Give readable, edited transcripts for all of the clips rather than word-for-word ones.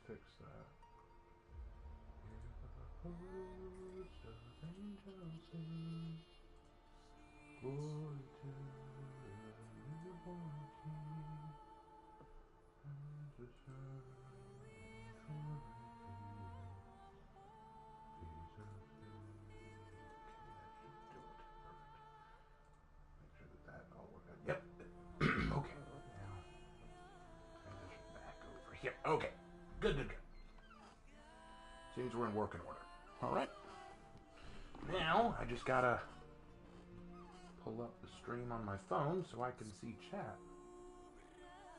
fix that. Hear the host of angels sing, glory to the newborn King, and to shine forever. Peace of Him. Okay, that should do it. Perfect. Make sure that all worked out. Yep. Okay. Now transition back over here. Okay. Good. Seems we're in working order. All right. Now I just gotta pull up the stream on my phone so I can see chat.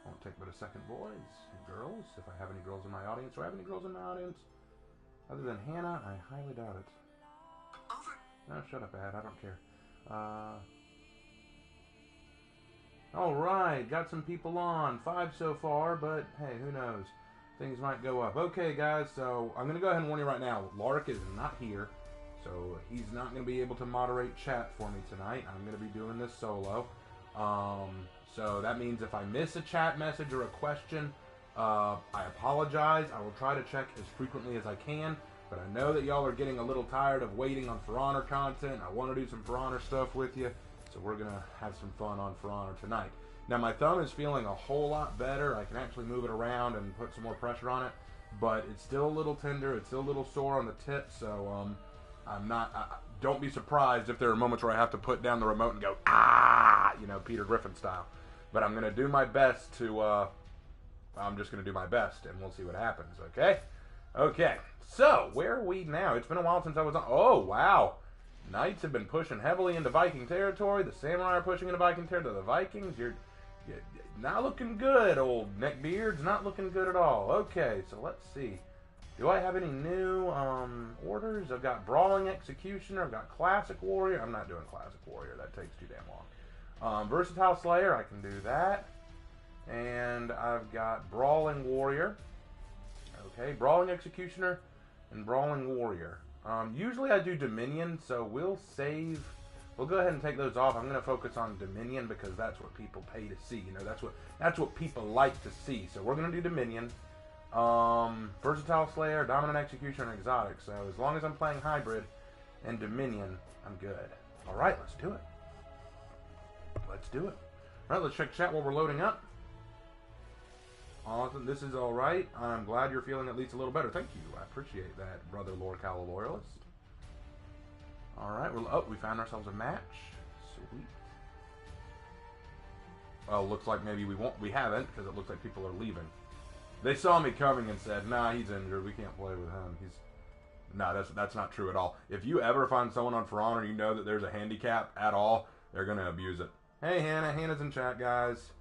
Won't take but a second, boys and girls. If I have any girls in my audience, do I have any girls in my audience? Other than Hannah, I highly doubt it. Over. No, shut up, Ad. I don't care. All right, got some people on. 5 so far, but hey, who knows? Things might go up. Okay, guys, so I'm going to go ahead and warn you right now. Lark is not here, so he's not going to be able to moderate chat for me tonight. I'm going to be doing this solo. So that means if I miss a chat message or a question, I apologize. I will try to check as frequently as I can, but I know that y'all are getting a little tired of waiting on For Honor content. I want to do some For Honor stuff with you, so we're going to have some fun on For Honor tonight. Now, my thumb is feeling a whole lot better. I can actually move it around and put some more pressure on it, but it's still a little tender. It's still a little sore on the tip, so don't be surprised if there are moments where I have to put down the remote and go, ah, you know, Peter Griffin style. But I'm going to do my best to, I'm just going to do my best, and we'll see what happens, okay? Okay, so where are we now? It's been a while since I was on. Oh, wow. Knights have been pushing heavily into Viking territory. The Samurai are pushing into Viking territory. The Vikings, you're not looking good, old neckbeards. Not looking good at all. Okay, so let's see. Do I have any new orders? I've got Brawling Executioner. I've got Classic Warrior. I'm not doing Classic Warrior. That takes too damn long. Versatile Slayer. I can do that. And I've got Brawling Warrior. Okay, Brawling Executioner and Brawling Warrior. Usually I do Dominion, so we'll save. We'll go ahead and take those off. I'm going to focus on Dominion because that's what people pay to see. You know, that's what people like to see. So we're going to do Dominion, Versatile Slayer, Dominant Executioner, and Exotic. So as long as I'm playing Hybrid and Dominion, I'm good. All right, let's do it. Let's do it. All right, let's check chat while we're loading up. Awesome. This is all right. I'm glad you're feeling at least a little better. Thank you. I appreciate that, brother Lord Calla Loyalist. All right. We found ourselves a match. Sweet. Well, looks like maybe we won't. We haven't because it looks like people are leaving. They saw me coming and said, "Nah, he's injured. We can't play with him." No, that's not true at all. If you ever find someone on For Honor, you know that there's a handicap at all, they're gonna abuse it. Hey, Hannah. Hannah's in chat, guys.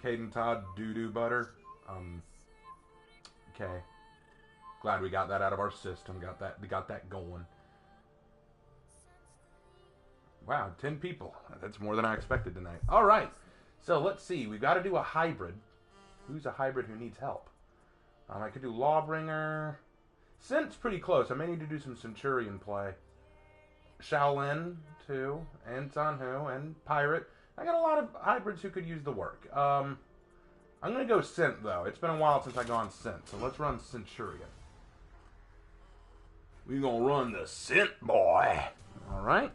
Caden Todd doo-doo butter. Okay. Glad we got that out of our system. We got that going. Wow, 10 people. That's more than I expected tonight. All right. So let's see. We've got to do a hybrid. Who's a hybrid who needs help? I could do Lawbringer. Scent's pretty close. I may need to do some Centurion play. Shaolin, too. And Sanhu. And Pirate. I got a lot of hybrids who could use the work. I'm going to go Scent, though. It's been a while since I gone Scent, so let's run Centurion. We're going to run the Scent, boy. All right.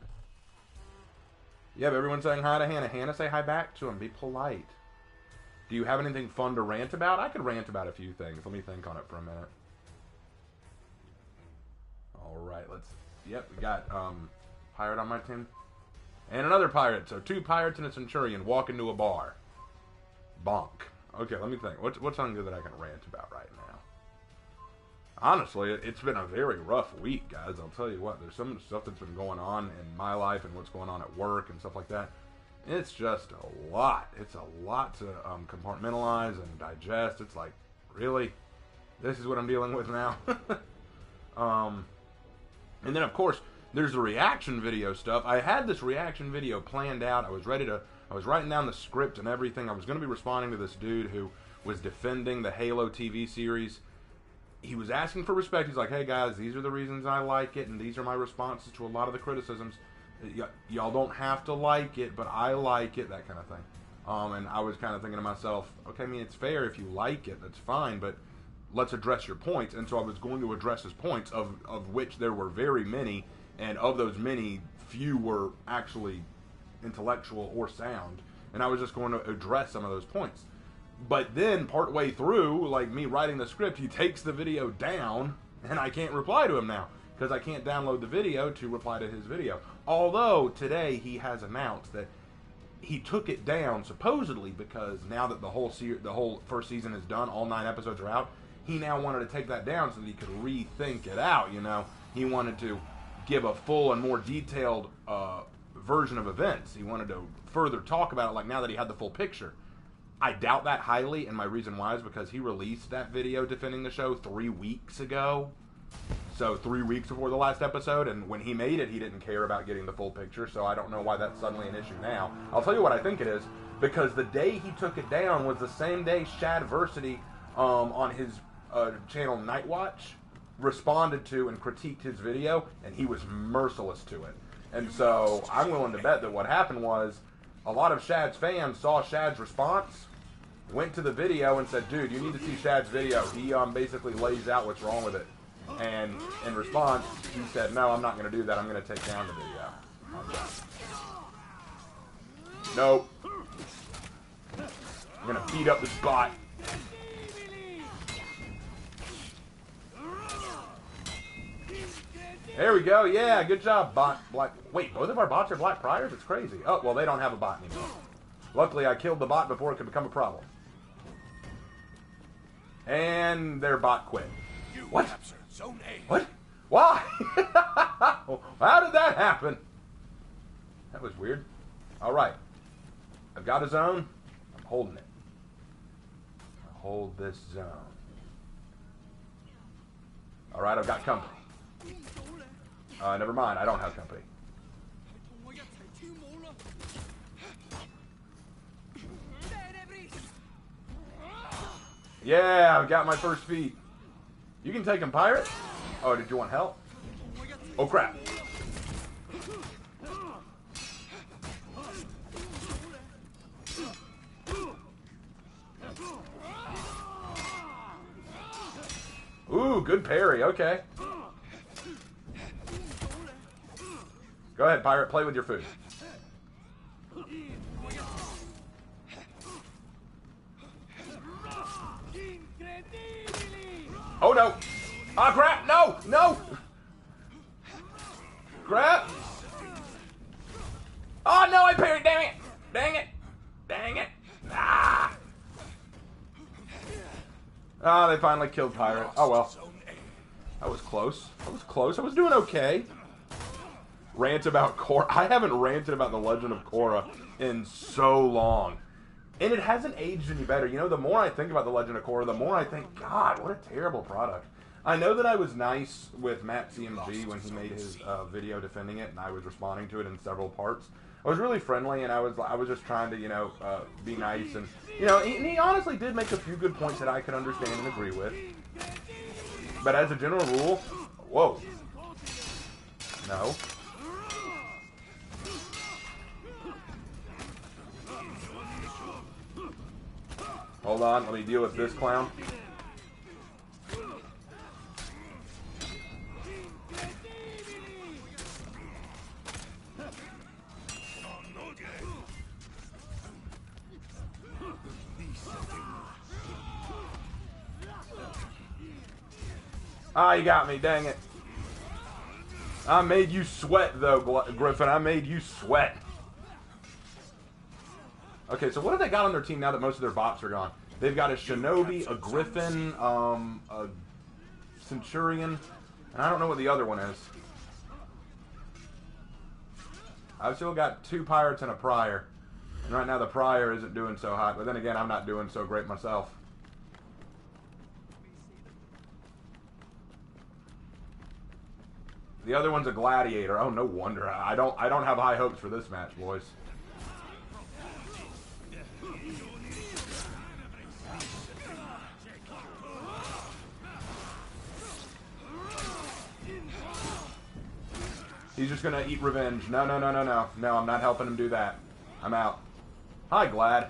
Yep, everyone's saying hi to Hannah. Hannah, say hi back to him. Be polite. Do you have anything fun to rant about? I could rant about a few things. Let me think on it for a minute. All right, Yep, we got Pirate on my team. And another pirate. So 2 pirates and a Centurion walk into a bar. Bonk. Okay, let me think. What's something good that I can rant about right now? Honestly, it's been a very rough week, guys. I'll tell you what. There's some stuff that's been going on in my life and what's going on at work and stuff like that. It's just a lot. It's a lot to compartmentalize and digest. It's like, really? This is what I'm dealing with now? And then, of course, there's the reaction video stuff. I had this reaction video planned out. I was writing down the script and everything. I was going to be responding to this dude who was defending the Halo TV series. He was asking for respect. He's like, hey guys, these are the reasons I like it, and these are my responses to a lot of the criticisms. Y'all don't have to like it, but I like it, that kind of thing. And I was kind of thinking to myself, okay, I mean, it's fair if you like it, that's fine, but let's address your points. And so I was going to address his points, of which there were very many, and of those many, few were actually intellectual or sound. And I was just going to address some of those points. But then, partway through, like me writing the script, he takes the video down, and I can't reply to him now, because I can't download the video to reply to his video. Although, today, he has announced that he took it down, supposedly, because now that the whole first season is done, all 9 episodes are out, he now wanted to take that down so that he could rethink it out, you know? He wanted to give a full and more detailed version of events. He wanted to further talk about it, like, now that he had the full picture. I doubt that highly, and my reason why is because he released that video defending the show 3 weeks ago. So 3 weeks before the last episode, and when he made it, he didn't care about getting the full picture, so I don't know why that's suddenly an issue now. I'll tell you what I think it is, because the day he took it down was the same day Shadversity on his channel Nightwatch responded to and critiqued his video, and he was merciless to it. And so I'm willing to bet that what happened was a lot of Shad's fans saw Shad's response, went to the video and said, dude, you need to see Shad's video. He basically lays out what's wrong with it. And in response, he said, no, I'm not going to do that. I'm going to take down the video. Nope. I'm going to beat up this bot. There we go. Yeah, good job, bot. Black. Wait, both of our bots are Black Priors? It's crazy. Oh, well, they don't have a bot anymore. Luckily, I killed the bot before it could become a problem. And their bot quit. What? What? Why? How did that happen? That was weird. All right. I've got a zone. I'm holding it. I'll hold this zone. All right, I've got company. Never mind. I don't have company. Yeah, I've got my first feat. You can take him, pirate. Oh, did you want help? Oh, crap. Ooh, good parry. Okay. Go ahead, pirate. Play with your food. Oh, no. Ah, crap. No. No. Crap. Oh, no. I parried. Dang it. Dang it. Dang it. Ah. Ah, they finally killed pirate. Oh, well. That was close. That was close. I was doing okay. Rant about Korra. I haven't ranted about the Legend of Korra in so long. And it hasn't aged any better. You know, the more I think about the Legend of Korra, the more I think, God, what a terrible product. I know that I was nice with Matt CMG when he made his video defending it, and I was responding to it in several parts. I was really friendly, and I was just trying to, you know, be nice. And, you know, he honestly did make a few good points that I could understand and agree with. But as a general rule, whoa. No. Hold on, let me deal with this clown. Ah, you got me, dang it. I made you sweat, though, Griffin. I made you sweat. Okay, so what have they got on their team now that most of their bots are gone? They've got a Shinobi, a Griffin, a Centurion, and I don't know what the other one is. I've still got 2 pirates and a prior. And right now the prior isn't doing so hot, but then again, I'm not doing so great myself. The other one's a gladiator. Oh, no wonder. I don't have high hopes for this match, boys. He's just gonna eat revenge. No, no, no, no, no. No, I'm not helping him do that. I'm out. Hi, Glad.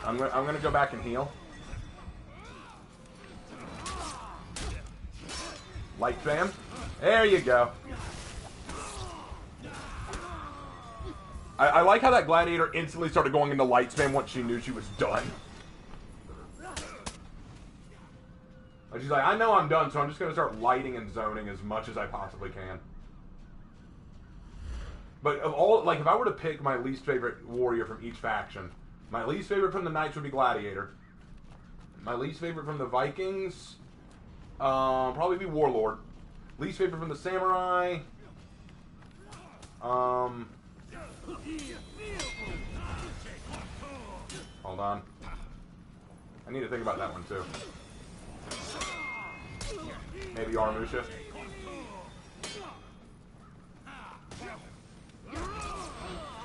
I'm gonna go back and heal. Light fam. There you go. I like how that gladiator instantly started going into light spam once she knew she was done. She's like, I know I'm done, so I'm just going to start lighting and zoning as much as I possibly can. But of all, like, if I were to pick my least favorite warrior from each faction, my least favorite from the Knights would be Gladiator. My least favorite from the Vikings, probably be Warlord. Least favorite from the Samurai, hold on. I need to think about that one too. Maybe Armusha.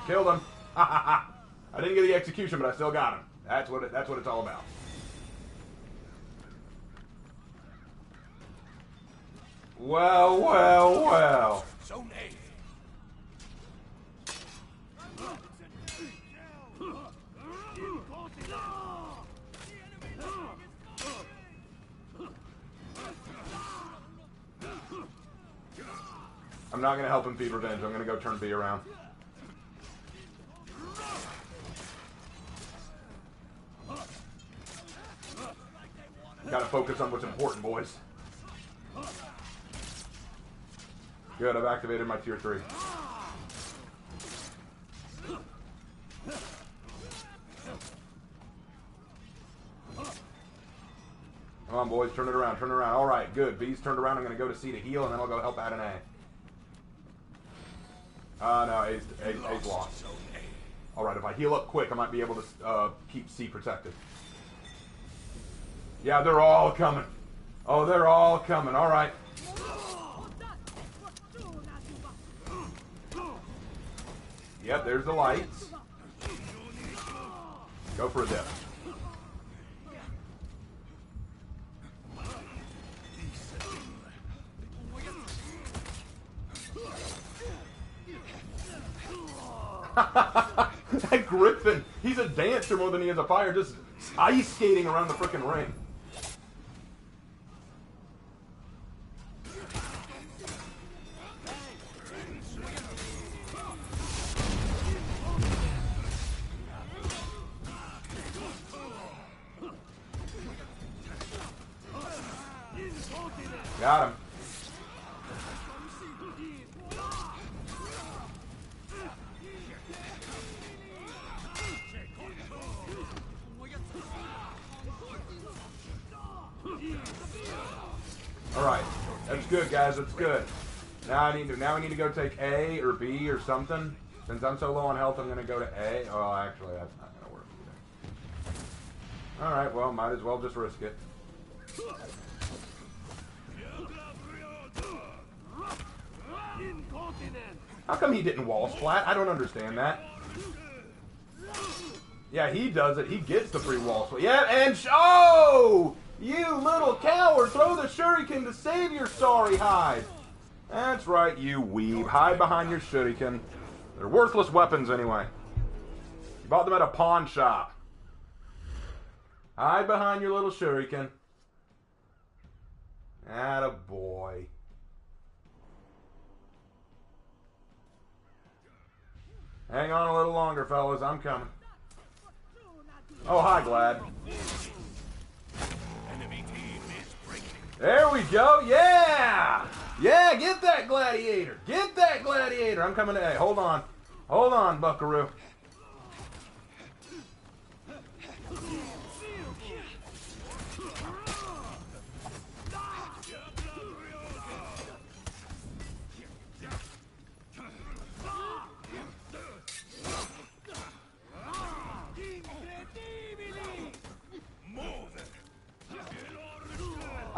Killed him. I didn't get the execution, but I still got him. That's what it's all about. Well, well, well. I'm not going to help him feed revenge. I'm going to go turn B around. Got to focus on what's important, boys. Good, I've activated my tier 3. Come on, boys, turn it around, turn it around. All right, good. B's turned around. I'm going to go to C to heal, and then I'll go help out an A. No, A's lost. All right, if I heal up quick, I might be able to keep C protected. Yeah, they're all coming. Oh, they're all coming. All right. Yep, there's the lights. Go for a dip. That Griffin, he's a dancer more than he is a fighter, just ice skating around the frickin' ring. Got him. All right, that's good, guys. That's good. Now we need to go take A or B or something. Since I'm so low on health, I'm going to go to A. Oh, actually, that's not going to work either. All right, well, might as well just risk it. How come he didn't wall splat? I don't understand that. Yeah, he does it. He gets the free wall splat. Yeah, and oh! You little coward! Throw the shuriken to save your sorry hide! That's right, you weeb. Hide behind your shuriken. They're worthless weapons anyway. You bought them at a pawn shop. Hide behind your little shuriken. Attaboy. Hang on a little longer, fellas. I'm coming. Oh, hi, Glad. There we go. Yeah! Yeah, get that gladiator. Get that gladiator. I'm coming to A. Hold on. Hold on, buckaroo.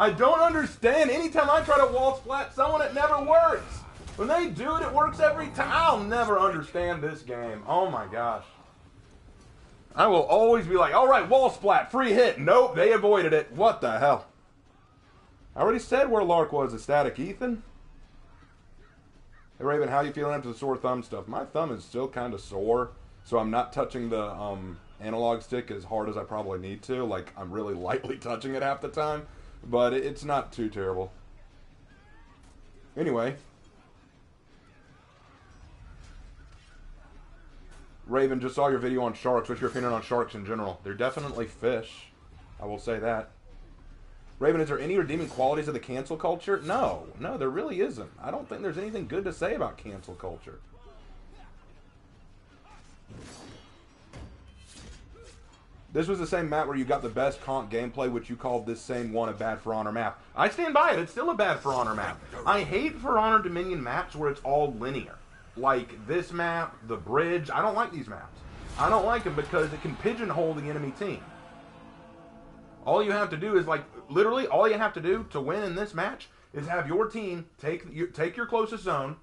I don't understand. Anytime I try to wall splat someone, it never works. When they do it, it works every time. I'll never understand this game. Oh my gosh. I will always be like, all right, wall splat, free hit. Nope, they avoided it. What the hell? I already said where Lark was, a static Ethan. Hey Raven, how you feeling after the sore thumb stuff? My thumb is still kind of sore, so I'm not touching the analog stick as hard as I probably need to. Like, I'm really lightly touching it half the time, but it's not too terrible. Anyway. Raven, just saw your video on sharks. What's your opinion on sharks in general? They're definitely fish. I will say that. Raven, is there any redeeming qualities of the cancel culture? No, there really isn't. I don't think there's anything good to say about cancel culture. This was the same map where you got the best conk gameplay, which you called this same one a bad For Honor map. I stand by it. It's still a bad For Honor map. I hate For Honor Dominion maps where it's all linear. Like this map, the bridge. I don't like these maps. I don't like them because it can pigeonhole the enemy team. All you have to do is, like, literally all you have to do to win in this match is have your team take your closest zone,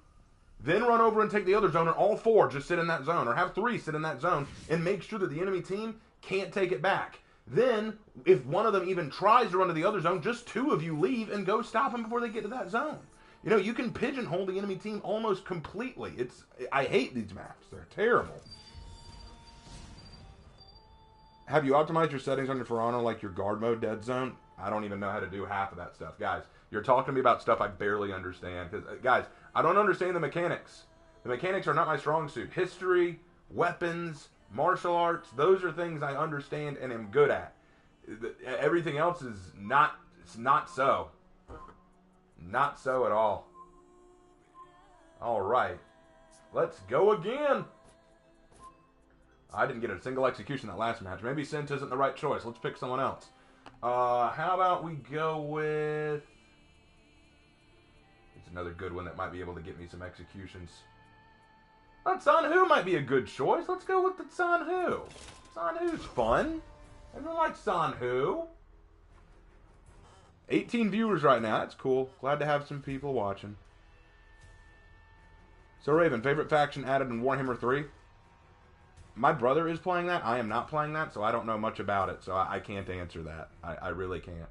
then run over and take the other zone, and all four just sit in that zone, or have three sit in that zone, and make sure that the enemy team can't take it back. Then, if one of them even tries to run to the other zone, just two of you leave and go stop them before they get to that zone. You know, you can pigeonhole the enemy team almost completely. I hate these maps. They're terrible. Have you optimized your settings on your For Honor, like your guard mode dead zone? I don't even know how to do half of that stuff. Guys, you're talking to me about stuff I barely understand. Because, guys, I don't understand the mechanics. The mechanics are not my strong suit. History, weapons, martial arts, those are things I understand and am good at. Everything else is not so. Not so at all. All right. Let's go again. I didn't get a single execution that last match. Maybe Sint isn't the right choice. Let's pick someone else. How about we go with... It's another good one that might be able to get me some executions. San Hu might be a good choice. Let's go with the San Hu. San Hu's fun. Everyone likes San Hu. 18 viewers right now. That's cool. Glad to have some people watching. So, Raven, favorite faction added in Warhammer 3? My brother is playing that. I am not playing that, so I don't know much about it. So I can't answer that. I really can't.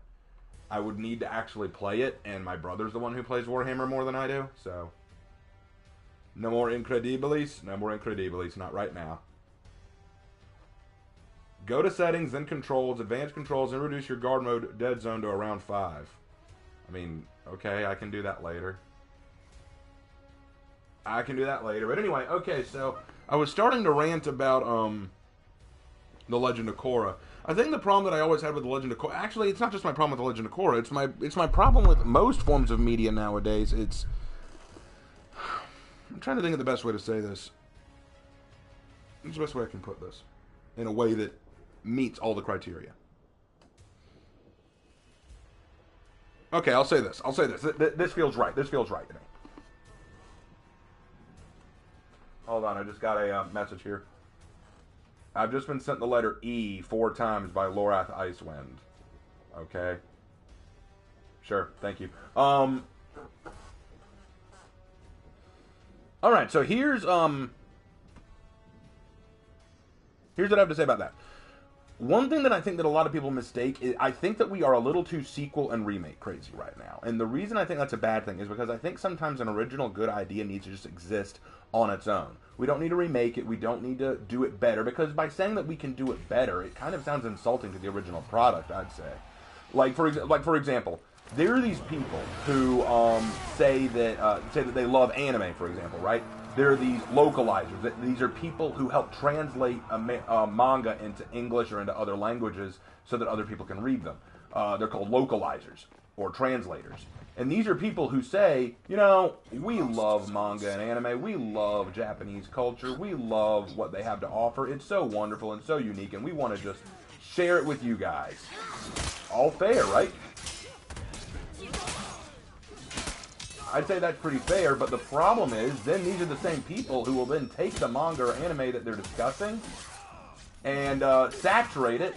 I would need to actually play it, and my brother's the one who plays Warhammer more than I do. So, no more Incredibilis. No more Incredibilis. Not right now. Go to settings, then controls, advanced controls, and reduce your guard mode dead zone to around 5. I mean, okay, I can do that later. But anyway, okay, so I was starting to rant about the Legend of Korra. I think the problem that I always had with the Legend of Korra, actually, it's not just my problem with the Legend of Korra. It's my problem with most forms of media nowadays. I'm trying to think of the best way to say this. What's the best way I can put this in a way that meets all the criteria? Okay, I'll say this. This feels right. This feels right to me. Hold on, I just got a message here. I've just been sent the letter E 4 times by Lorath Icewind. Okay. Sure, thank you. Alright, so here's what I have to say about that. One thing that I think that a lot of people mistake is I think that we are a little too sequel and remake crazy right now. And the reason I think that's a bad thing is because I think sometimes an original good idea needs to just exist on its own. We don't need to remake it. We don't need to do it better, because by saying that we can do it better, it kind of sounds insulting to the original product, I'd say. Like for example, there are these people who say that they love anime, for example, right? There are these localizers. These are people who help translate a manga into English or into other languages so that other people can read them. They're called localizers or translators. And these are people who say, you know, we love manga and anime. We love Japanese culture. We love what they have to offer. It's so wonderful and so unique, and we want to just share it with you guys. All fair, right? I'd say that's pretty fair, but the problem is, then these are the same people who will then take the manga or anime that they're discussing and saturate it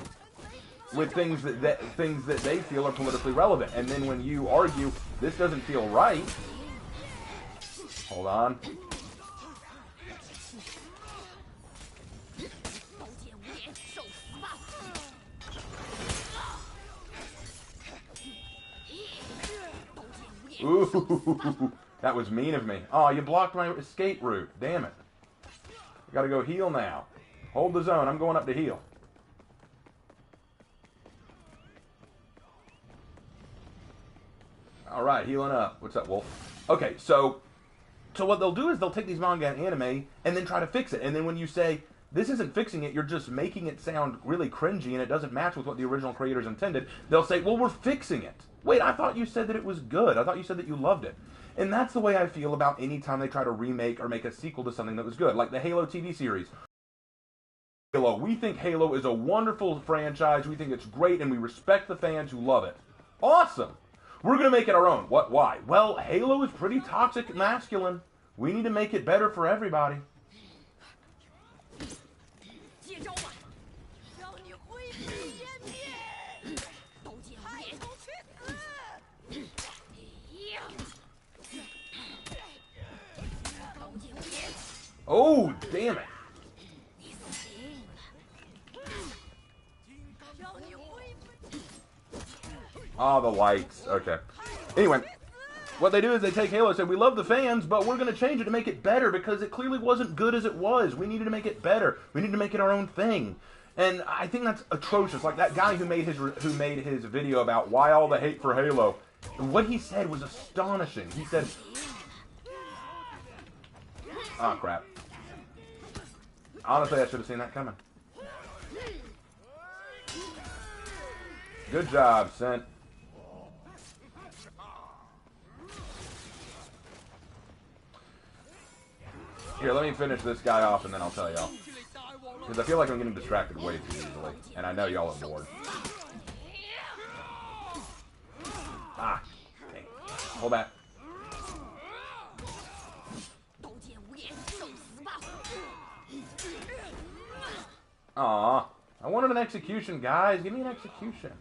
with things that they feel are politically relevant. And then when you argue, this doesn't feel right, hold on. Ooh, That was mean of me. Oh, you blocked my escape route. Damn it. I gotta go heal now. Hold the zone. I'm going up to heal. Alright, healing up. What's up, Wolf? Okay, so what they'll do is they'll take these manga and anime and then try to fix it. And then when you say, this isn't fixing it, you're just making it sound really cringy and it doesn't match with what the original creators intended, they'll say, well, we're fixing it. Wait, I thought you said that it was good. I thought you said that you loved it. And that's the way I feel about any time they try to remake or make a sequel to something that was good. Like the Halo TV series. Halo. We think Halo is a wonderful franchise. We think it's great and we respect the fans who love it. Awesome. We're going to make it our own. What? Why? Well, Halo is pretty toxic and masculine. We need to make it better for everybody. Oh, damn it. Ah, the lights. Okay. Anyway, what they do is they take Halo and say, we love the fans, but we're going to change it to make it better because it clearly wasn't good as it was. We needed to make it better. We need to make it our own thing. And I think that's atrocious. Like that guy who made his video about why all the hate for Halo. What he said was astonishing. He said, oh, crap. Honestly, I should have seen that coming. Good job, Sent. Here, let me finish this guy off and then I'll tell y'all. Because I feel like I'm getting distracted way too easily. And I know y'all are bored. Ah. Dang. Hold back. Aw. I wanted an execution, guys. Give me an execution.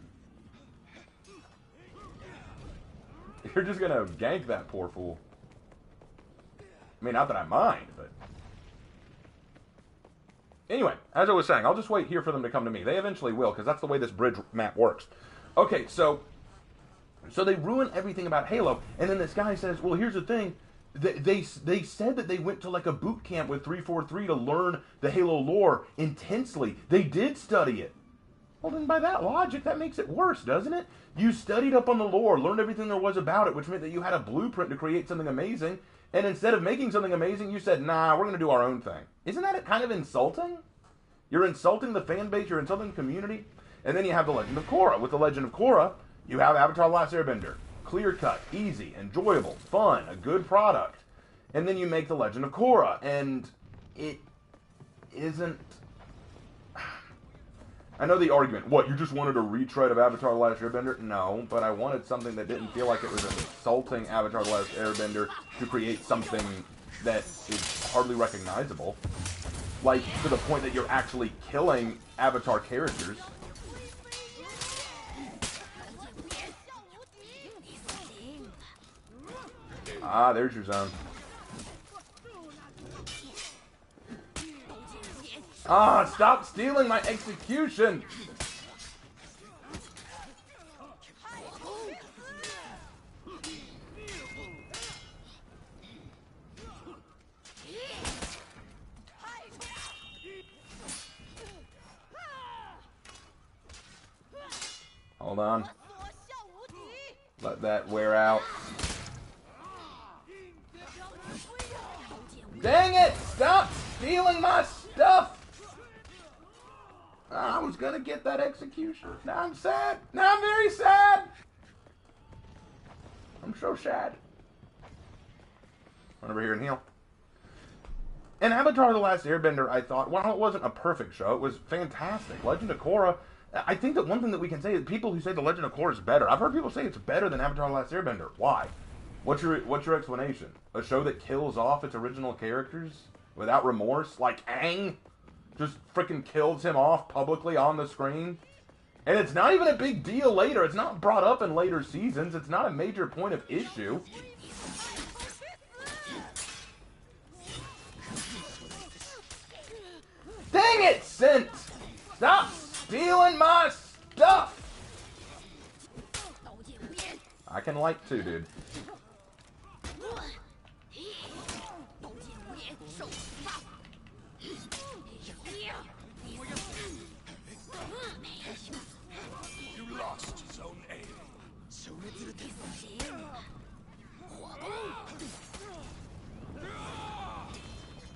You're just gonna gank that poor fool. I mean, not that I mind, but... Anyway, as I was saying, I'll just wait here for them to come to me. They eventually will, because that's the way this bridge map works. Okay, so they ruin everything about Halo, and then this guy says, well, here's the thing. They said that they went to like a boot camp with 343 to learn the Halo lore intensely. They did study it. Well, then by that logic, that makes it worse, doesn't it? You studied up on the lore, learned everything there was about it, which meant that you had a blueprint to create something amazing, and instead of making something amazing, you said, nah, we're going to do our own thing. Isn't that kind of insulting? You're insulting the fan base, you're insulting the community, and then you have The Legend of Korra. With The Legend of Korra, you have Avatar: The Last Airbender. Clear-cut, easy, enjoyable, fun, a good product. And then you make The Legend of Korra, and it isn't... I know the argument, what, you just wanted a retread of Avatar: The Last Airbender? No, but I wanted something that didn't feel like it was insulting Avatar: The Last Airbender to create something that is hardly recognizable. Like, to the point that you're actually killing Avatar characters. Ah, there's your zone. Ah, stop stealing my execution! Hold on. Let that wear out. Dang it! Stop stealing my stuff! I was gonna get that execution. Now I'm sad. Now I'm very sad. I'm so sad. Run over here and heal. And Avatar: The Last Airbender, I thought, while it wasn't a perfect show, it was fantastic. Legend of Korra, I think that one thing that we can say is people who say The Legend of Korra is better. I've heard people say it's better than Avatar: The Last Airbender. Why? What's your explanation? A show that kills off its original characters without remorse? Like Aang just freaking kills him off publicly on the screen? And it's not even a big deal later. It's not brought up in later seasons. It's not a major point of issue. Dang it, Sint! Stop stealing my stuff! I can like too, dude. You lost Zone A.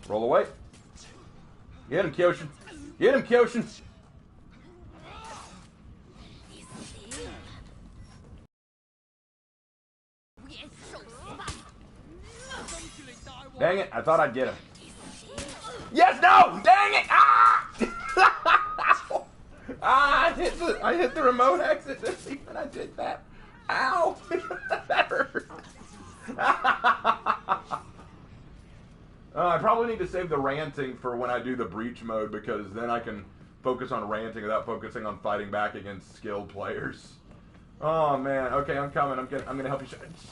Roll away. Get him, Kyoshin. Get him, Kyoshin. Dang it, I thought I'd get him. Yes, no! Dang it! Ah! Ah, I hit the remote exit this when I did that. Ow! That hurt. I probably need to save the ranting for when I do the breach mode, because then I can focus on ranting without focusing on fighting back against skilled players. Oh man, okay, I'm coming. I'm gonna help you.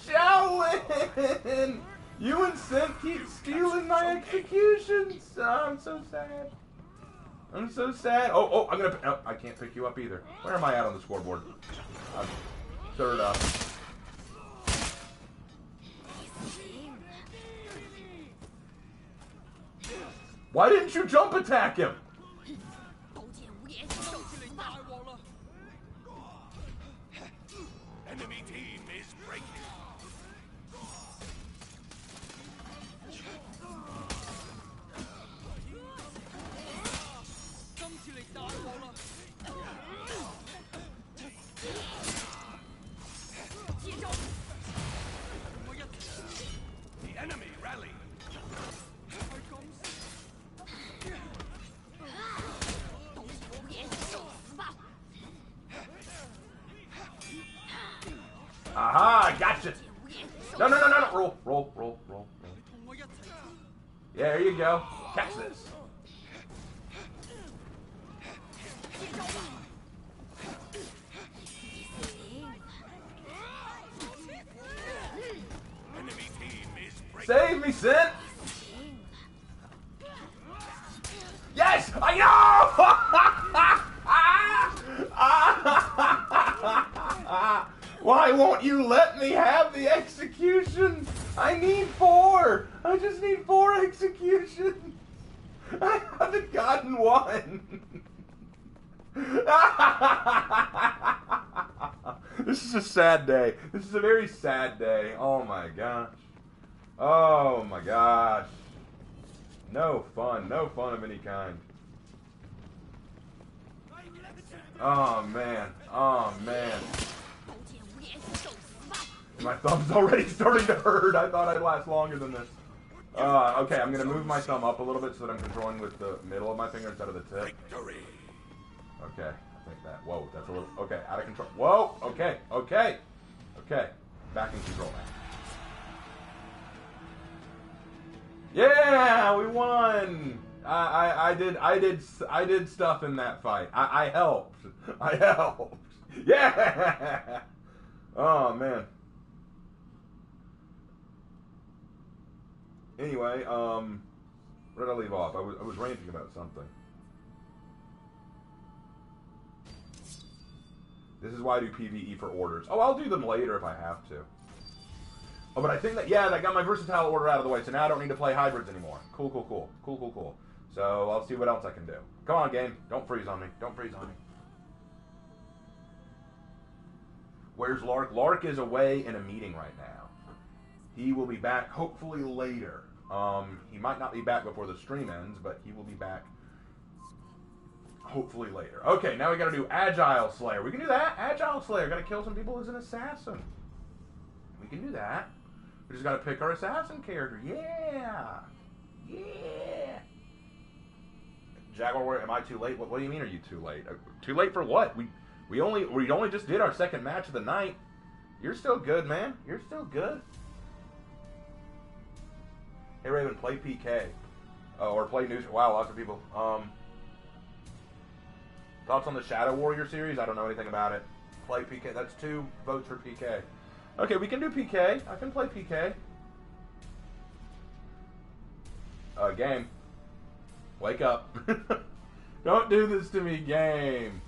Shaolin! You and Sint keep stealing my executions. Oh, I'm so sad. I'm so sad. Oh, I can't pick you up either. Where am I at on the scoreboard? I'm third up. Why didn't you jump attack him? Enemy team is breaking. The enemy rally. Aha, gotcha. No. Roll. Yeah, there you go. Catch this. Enemy team is breaking. Save me, Sin. Yes, I know. Why won't you let me have the execution? I need 4. I just need 4 executions. I haven't gotten one. This is a sad day. This is a very sad day. Oh my gosh. Oh my gosh. No fun of any kind. Oh man. My thumb's already starting to hurt. I thought I'd last longer than this. Okay, I'm gonna move my thumb up a little bit so that I'm controlling with the middle of my finger instead of the tip. Victory. Okay, I think that. Whoa, that's a little. Okay, out of control. Whoa. Okay. Back in control now. Yeah, we won. I did stuff in that fight. I helped. Yeah. Oh man. Anyway, where did I leave off? I was ranting about something. This is why I do PvE for orders. Oh, I'll do them later if I have to. Oh, but I think that, yeah, that got my versatile order out of the way, so now I don't need to play hybrids anymore. Cool. So I'll see what else I can do. Come on, game. Don't freeze on me. Where's Lark? Lark is away in a meeting right now. He will be back hopefully later. He might not be back before the stream ends, but he will be back hopefully later. Okay, now we gotta do Agile Slayer. We can do that. Agile Slayer. Gotta kill some people as an assassin. We can do that. We just gotta pick our assassin character. Yeah. Jaguar, am I too late? What do you mean? Are you too late? Too late for what? We only just did our second match of the night. You're still good, man. You're still good. Hey Raven, play PK. Or play news. Wow, lots of people. Thoughts on the Shadow Warrior series? I don't know anything about it. Play PK. That's 2 votes for PK. Okay, we can do PK. I can play PK. Game. Wake up. Don't do this to me, game.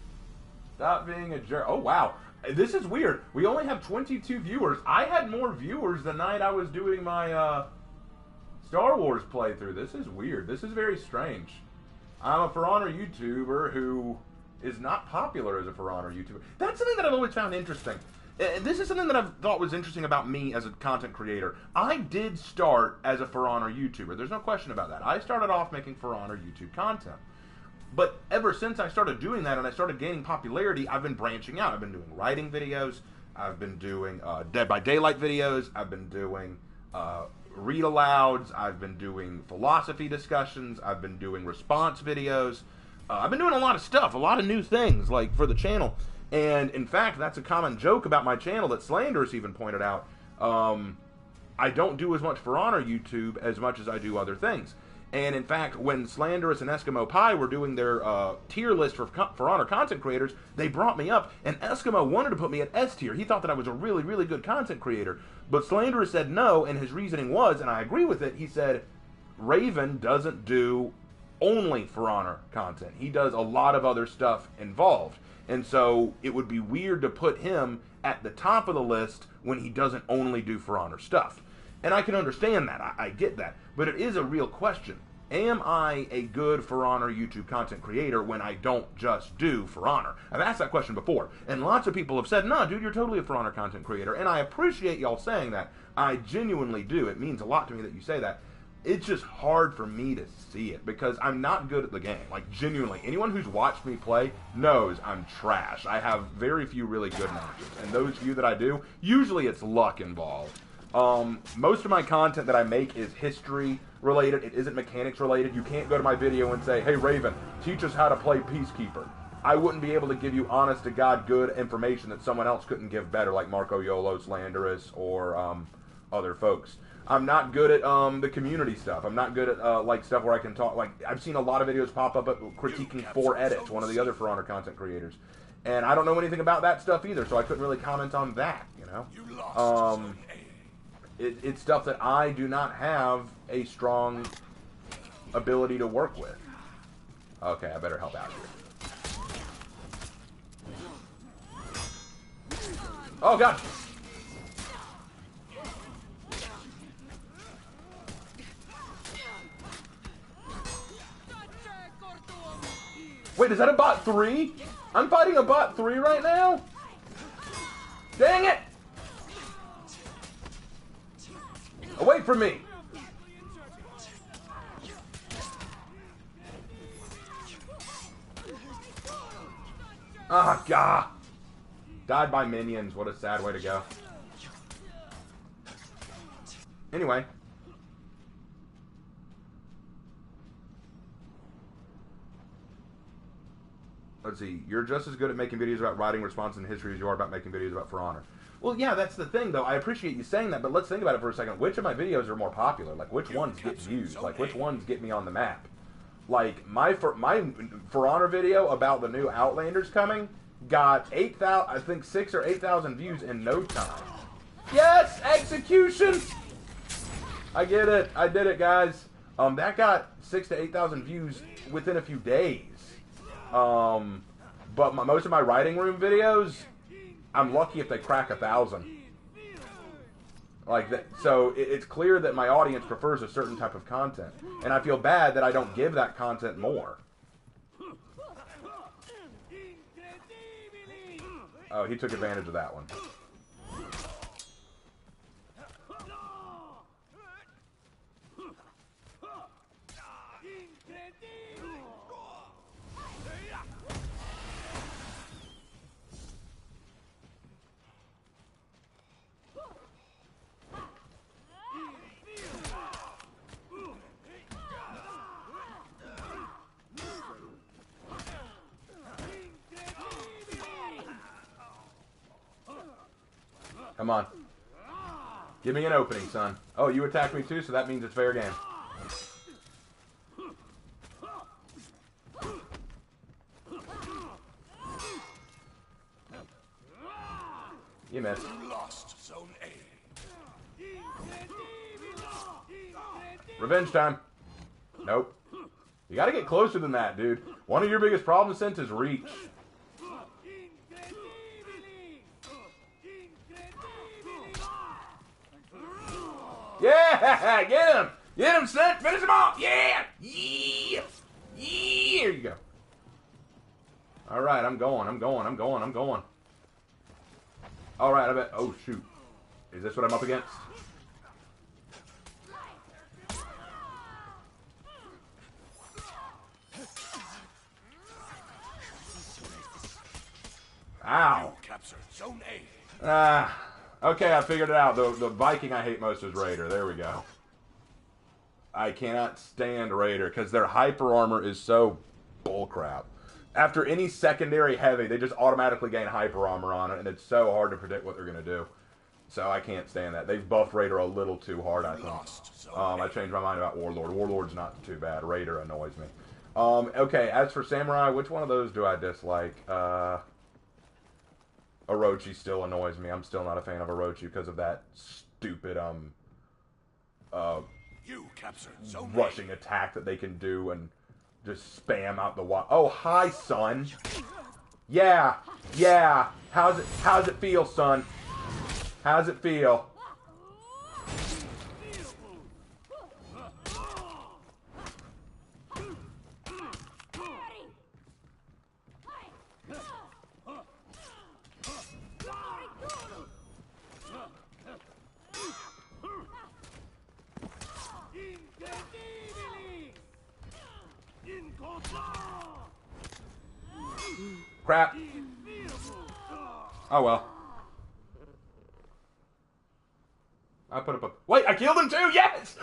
Stop being a jerk. Oh, wow. This is weird. We only have 22 viewers. I had more viewers the night I was doing my Star Wars playthrough. This is weird. This is very strange. I'm a For Honor YouTuber who is not popular as a For Honor YouTuber. That's something that I've always found interesting. This is something that I've thought was interesting about me as a content creator. I did start as a For Honor YouTuber. There's no question about that. I started off making For Honor YouTube content. But ever since I started doing that and I started gaining popularity, I've been branching out. I've been doing writing videos. I've been doing Dead by Daylight videos. I've been doing read alouds. I've been doing philosophy discussions. I've been doing response videos. I've been doing a lot of stuff, a lot of new things, like, for the channel. And, in fact, that's a common joke about my channel that Slanderous even pointed out. I don't do as much For Honor YouTube as much as I do other things. And, in fact, when Slanderous and Eskimo Pie were doing their tier list for Honor content creators, they brought me up, and Eskimo wanted to put me at S tier. He thought that I was a really, really good content creator. But Slanderous said no, and his reasoning was, and I agree with it, he said, Raven doesn't do only For Honor content. He does a lot of other stuff involved. And so it would be weird to put him at the top of the list when he doesn't only do For Honor stuff. And I can understand that. I get that. But it is a real question. Am I a good For Honor YouTube content creator when I don't just do For Honor? I've asked that question before. And lots of people have said, no, dude, you're totally a For Honor content creator. And I appreciate y'all saying that. I genuinely do. It means a lot to me that you say that. It's just hard for me to see it because I'm not good at the game. Like, genuinely, anyone who's watched me play knows I'm trash. I have very few really good matches. And those few that I do, usually it's luck involved. Most of my content that I make is history related. It isn't mechanics related. You can't go to my video and say, hey, Raven, teach us how to play Peacekeeper. I wouldn't be able to give you honest to God good information that someone else couldn't give better, like Marco Yolo, Slanderous, or other folks. I'm not good at the community stuff. I'm not good at like stuff where I can talk. Like, I've seen a lot of videos pop up critiquing 4Edit, one of the other For Honor content creators, and I don't know anything about that stuff either, so I couldn't really comment on that. You know, it's stuff that I do not have a strong ability to work with. Okay, I better help out here. Oh God. Wait, is that a bot 3? I'm fighting a bot 3 right now? Dang it! Away from me! Ah, God! Died by minions. What a sad way to go. Anyway. Let's see, you're just as good at making videos about writing response and history as you are about making videos about For Honor. Well, yeah, that's the thing, though. I appreciate you saying that, but let's think about it for a second. Which of my videos are more popular? Like, which ones get views? Like, which ones get me on the map? Like, my For Honor video about the new Outlanders coming got 8,000, I think 6,000 or 8,000 views in no time. Yes! Execution! I get it. I did it, guys. That got 6,000 to 8,000 views within a few days. But most of my writing room videos, I'm lucky if they crack 1,000. Like that, so it's clear that my audience prefers a certain type of content, and I feel bad that I don't give that content more. Oh, he took advantage of that one. Come on. Give me an opening, son. Oh, you attacked me too, so that means it's fair game. You missed. Lost Zone A. Revenge time. Nope. You gotta get closer than that, dude. One of your biggest problems since is reach. Yeah, get him! Get him, son! Finish him off! Yeah! Yeah! Yeah! Here you go. Alright, I'm going. Alright, I bet. Oh, shoot. Is this what I'm up against? Ow. Capture Zone A. Okay, I figured it out. The Viking I hate most is Raider. There we go. I cannot stand Raider because their hyper armor is so bullcrap. After any secondary heavy, they just automatically gain hyper armor on it, and it's so hard to predict what they're going to do. So I can't stand that. They've buffed Raider a little too hard, I think. I changed my mind about Warlord. Warlord's not too bad. Raider annoys me. Okay, as for Samurai, which one of those do I dislike? Orochi still annoys me. I'm still not a fan of Orochi because of that stupid You captured Zone rushing attack that they can do and just spam out the wall. Oh, hi, son. Yeah. How's it feel, son? How's it feel? Crap. Oh well. I put up a... Wait, I killed him too? Yes!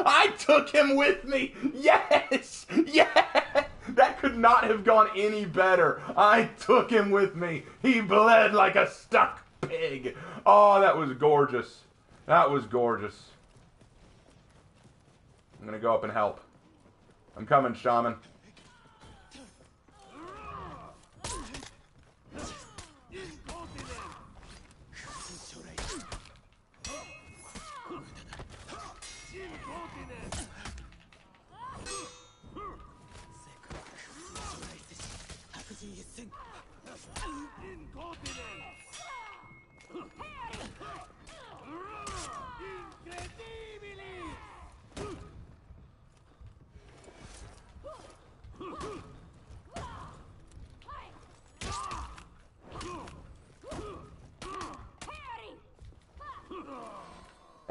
I took him with me! Yes! Yes! That could not have gone any better. I took him with me. He bled like a stuck pig. Oh, that was gorgeous. That was gorgeous. I'm gonna go up and help. I'm coming, Shaman.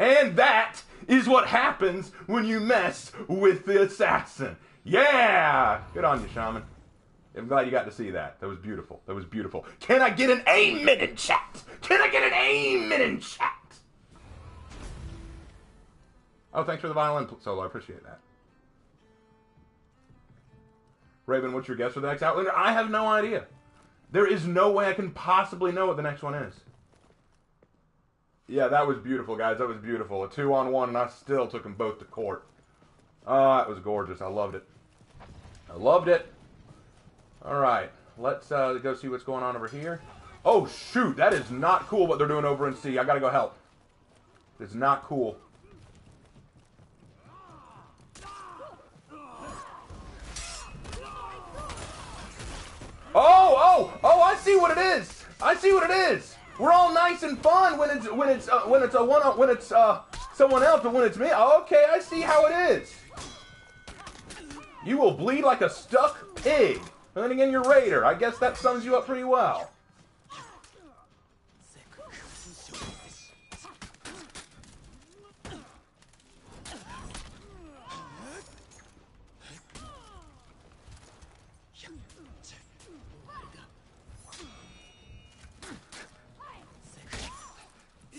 And that is what happens when you mess with the assassin. Yeah! Good on you, Shaman. I'm glad you got to see that. That was beautiful. That was beautiful. Can I get an amen in chat? Can I get an amen in chat? Oh, thanks for the violin solo. I appreciate that. Raven, what's your guess for the next Outlander? I have no idea. There is no way I can possibly know what the next one is. Yeah, that was beautiful, guys. That was beautiful. A 2-on-1, and I still took them both to court. Oh, it was gorgeous. I loved it. I loved it. All right. Let's go see what's going on over here. Oh, shoot. That is not cool what they're doing over in C. I got to go help. It's not cool. Oh, I see what it is. I see what it is. We're all nice and fun when it's someone else, but when it's me, okay, I see how it is. You will bleed like a stuck pig. And then again, you're Raider. I guess that sums you up pretty well.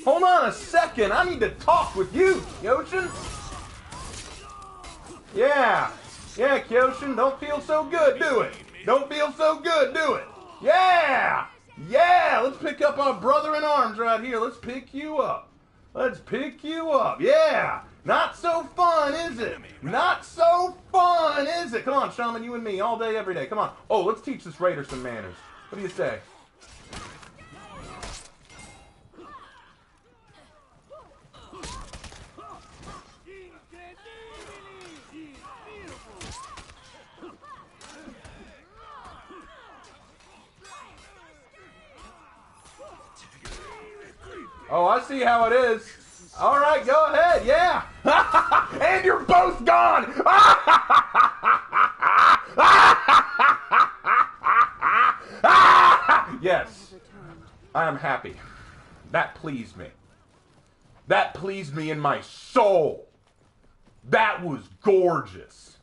Hold on a second. I need to talk with you, Kyoshin. Yeah, Kyoshin. Don't feel so good, do it. Don't feel so good, do it. Yeah. Let's pick up our brother in arms right here. Let's pick you up. Yeah. Not so fun, is it? Not so fun, is it? Come on, Shaman, you and me, all day, every day. Come on. Oh, let's teach this Raider some manners. What do you say? Oh, I see how it is. All right, go ahead. Yeah. And you're both gone. Yes. I am happy. That pleased me. That pleased me in my soul. That was gorgeous.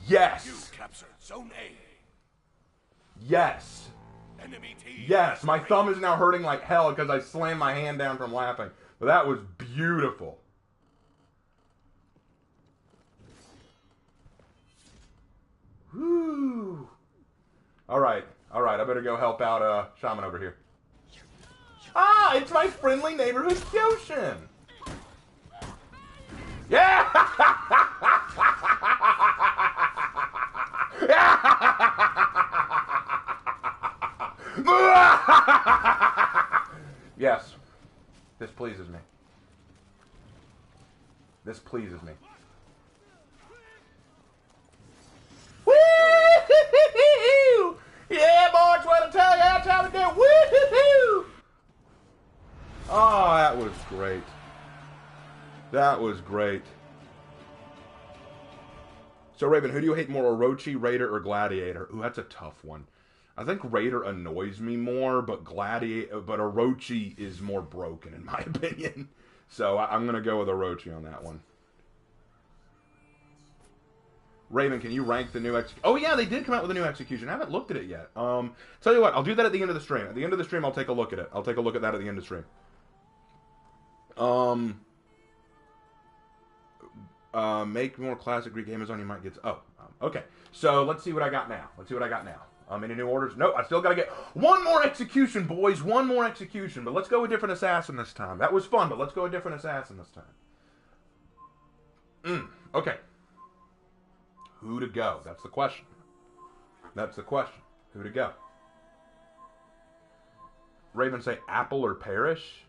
Yes. You captured Zone A. Yes. Enemy team. Yes. My thumb is now hurting like hell because I slammed my hand down from laughing. But that was beautiful. Woo. All right. All right. I better go help out Shaman over here. Ah, it's my friendly neighborhood Kyoshin. Yeah! Yes. This pleases me. This pleases me. Woo-hoo-hoo-hoo! Yeah, boy, it's what I tell you. That's how we do. Woo-hoo-hoo! Oh, that was great. That was great. So, Raven, who do you hate more, Orochi, Raider, or Gladiator? Ooh, that's a tough one. I think Raider annoys me more, but Orochi is more broken, in my opinion. So, I'm going to go with Orochi on that one. Raven, can you rank the new execution? Oh, yeah, they did come out with a new execution. I haven't looked at it yet. Tell you what, I'll do that at the end of the stream. At the end of the stream, I'll take a look at it. I'll take a look at that at the end of the stream. Make more classic Greek Amazon, you might get... okay. So, let's see what I got now. Any new orders? Nope, I still gotta get one more execution, boys. One more execution. But let's go with different assassin this time. That was fun, but let's go with different assassin this time. Okay. Who to go? That's the question. Who to go? Raven say apple or perish?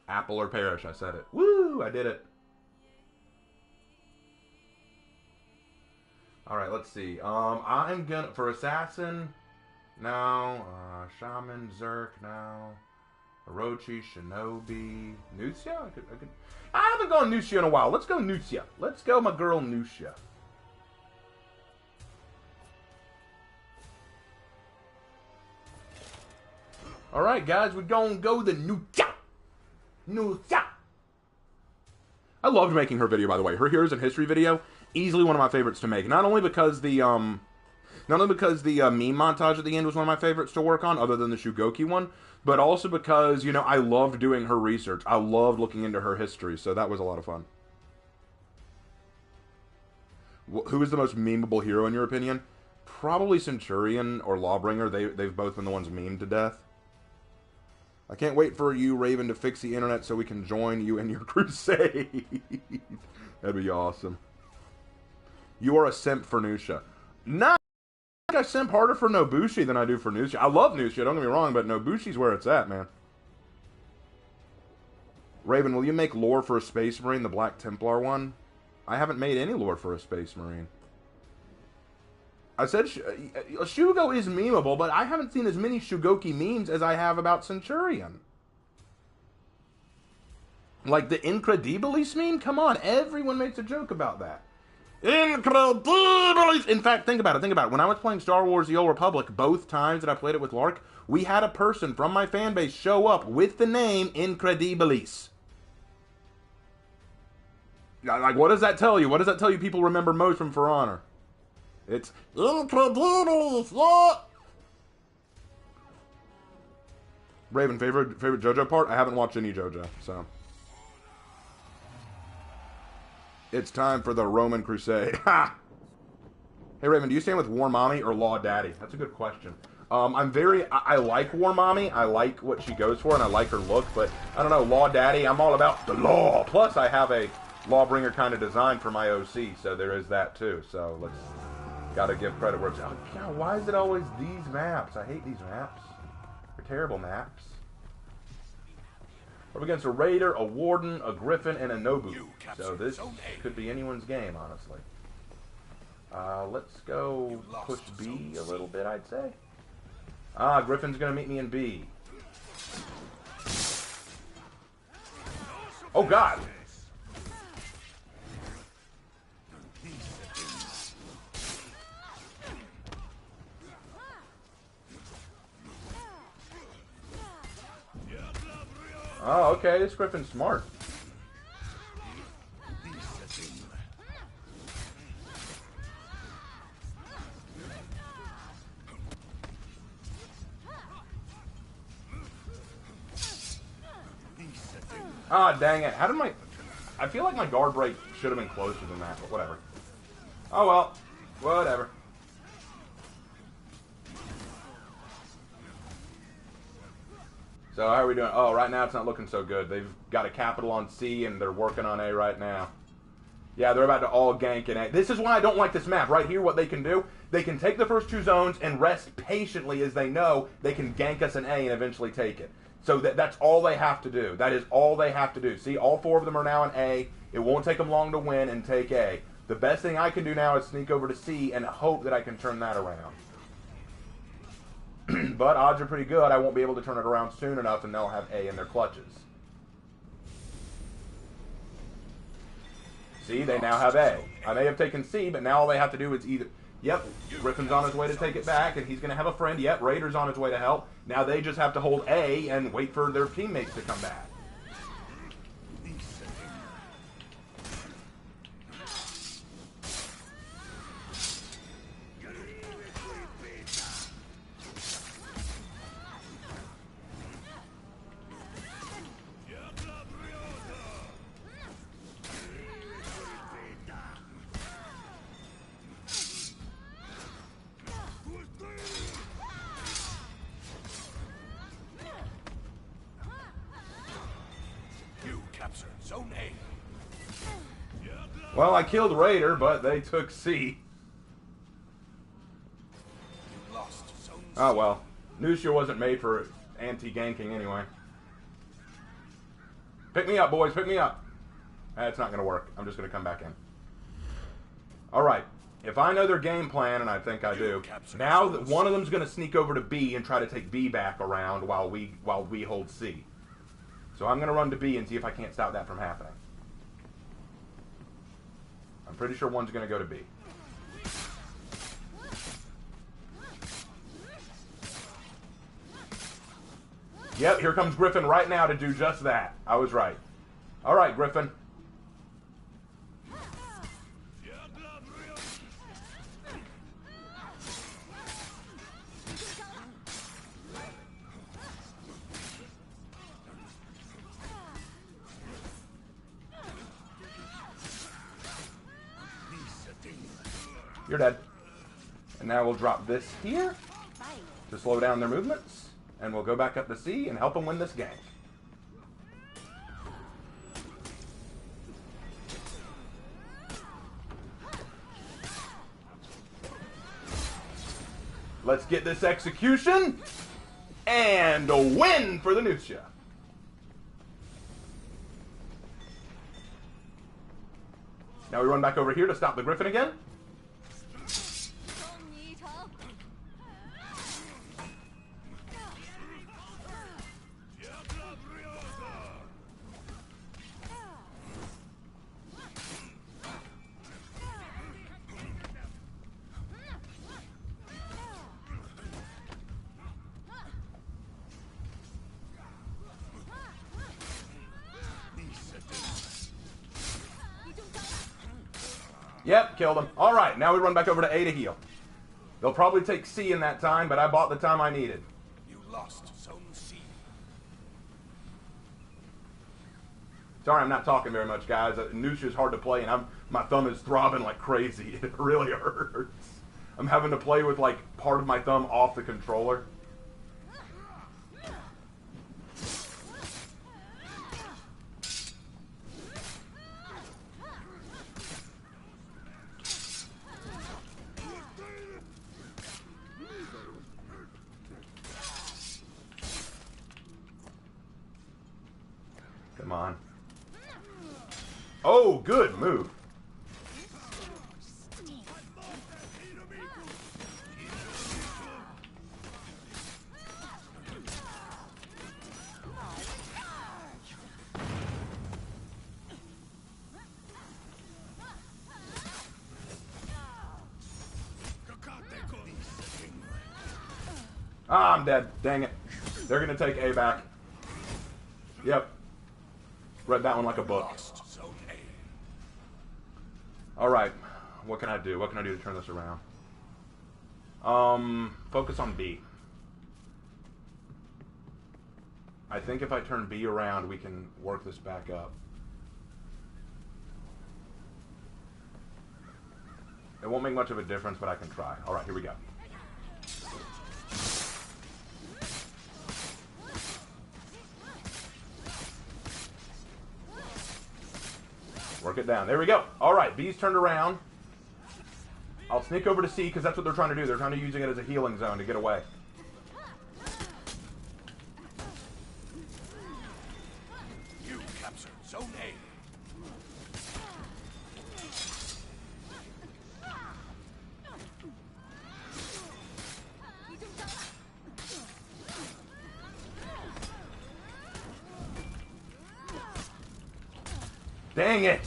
Apple or perish, I said it. Woo! I did it. Alright, let's see. I'm gonna... For Assassin, no. Shaman, Zerk, no. Orochi, Shinobi, Nucia? I haven't gone Nucia in a while. Let's go Nucia. Let's go my girl Nucia. Alright, guys, we're gonna go the Nucia. Nucia. I loved making her video, by the way. Her Heroes in History video, easily one of my favorites to make. Not only because the meme montage at the end was one of my favorites to work on, other than the Shugoki one, but also because, you know, I loved doing her research. I loved looking into her history, so that was a lot of fun. Who is the most memeable hero in your opinion? Probably Centurion or Lawbringer. They've both been the ones memed to death. I can't wait for you, Raven, to fix the internet so we can join you in your crusade. That'd be awesome. You are a simp for Nucia. Nah, I think I simp harder for Nobushi than I do for Nucia. I love Nucia, don't get me wrong, but Nobushi's where it's at, man. Raven, will you make lore for a Space Marine, the Black Templar one? I haven't made any lore for a Space Marine. I said Shugo is memeable, but I haven't seen as many Shugoki memes as I have about Centurion. Like the Incredibilis meme? Come on, everyone makes a joke about that. Incredibilis! In fact, think about it. When I was playing Star Wars The Old Republic, both times that I played it with Lark, we had a person from my fan base show up with the name Incredibilis. Like, what does that tell you? What does that tell you people remember most from For Honor? It's Incredibilis! Yeah! Raven, favorite JoJo part? I haven't watched any JoJo, so... It's time for the Roman Crusade. Ha! Hey, Raven, do you stand with War Mommy or Law Daddy? That's a good question. I like War Mommy. I like what she goes for, and I like her look, but I don't know, Law Daddy, I'm all about the law. Plus, I have a Lawbringer kind of design for my OC, so there is that, too. So, gotta give credit where it's... Oh, God, why is it always these maps? I hate these maps. They're terrible maps. We're against a Raider, a Warden, a Griffin, and a Nobu. So this could be anyone's game, honestly. Let's go push B a little bit, I'd say. Griffin's going to meet me in B. Oh, God. Oh, okay. This Griffin's smart. Ah, dang it. How did my... I feel like my guard break should have been closer than that, but whatever. Oh, well. Whatever. So, how are we doing? Oh, right now it's not looking so good. They've got a capital on C, and they're working on A right now. Yeah, they're about to all gank in A. This is why I don't like this map. Right here, what they can do, they can take the first two zones and rest patiently as they know they can gank us in A and eventually take it. So that's all they have to do. That is all they have to do. See, all four of them are now in A. It won't take them long to win and take A. The best thing I can do now is sneak over to C and hope that I can turn that around. But odds are pretty good I won't be able to turn it around soon enough and they'll have A in their clutches. See, they now have A. I may have taken C, but now all they have to do is either... Yep, Griffin's on his way to take it back, and he's going to have a friend. Yep, Raider's on his way to help. Now they just have to hold A and wait for their teammates to come back. Zone A. Well, I killed Raider, but they took C. Lost zone C. Oh, well. Nusha wasn't made for anti-ganking anyway. Pick me up, boys. Pick me up. It's not going to work. I'm just going to come back in. Alright. If I know their game plan, and I think I do, now that one of them's going to sneak over to B and try to take B back around while we hold C. So I'm going to run to B and see if I can't stop that from happening. I'm pretty sure one's going to go to B. Yep, here comes Griffin right now to do just that. I was right. All right, Griffin. You're dead. And now we'll drop this here to slow down their movements. And we'll go back up to C and help them win this game. Let's get this execution. And a win for the Nusha. Now we run back over here to stop the Griffin again. Yep, killed him. All right, now we run back over to A to heal. They'll probably take C in that time, but I bought the time I needed. You lost zone C. Sorry, I'm not talking very much, guys. Nusha's hard to play, and my thumb is throbbing like crazy. It really hurts. I'm having to play with, like, part of my thumb off the controller. Come on. Oh, good move. Ah, I'm dead. Dang it. They're going to take A back. Yep. Read that one like a book. Lost Zone A. Alright. What can I do? What can I do to turn this around? Focus on B. I think if I turn B around, we can work this back up. It won't make much of a difference, but I can try. Alright, here we go. Work it down. There we go. Alright, B's turned around. I'll sneak over to C because that's what they're trying to do. They're trying to use it as a healing zone to get away. You captured Zone A. Dang it!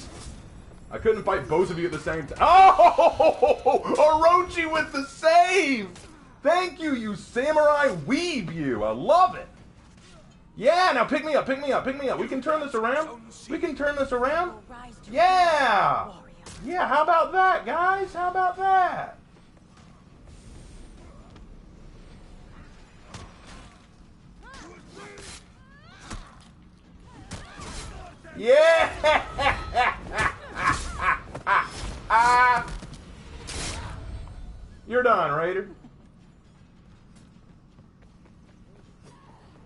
I couldn't fight both of you at the same time. Oh! Orochi with the save! Thank you, you samurai weeb, you. I love it. Yeah, now pick me up, pick me up, pick me up. We can turn this around. We can turn this around. Yeah! Yeah, how about that, guys? How about that? Yeah! You're done, Raider.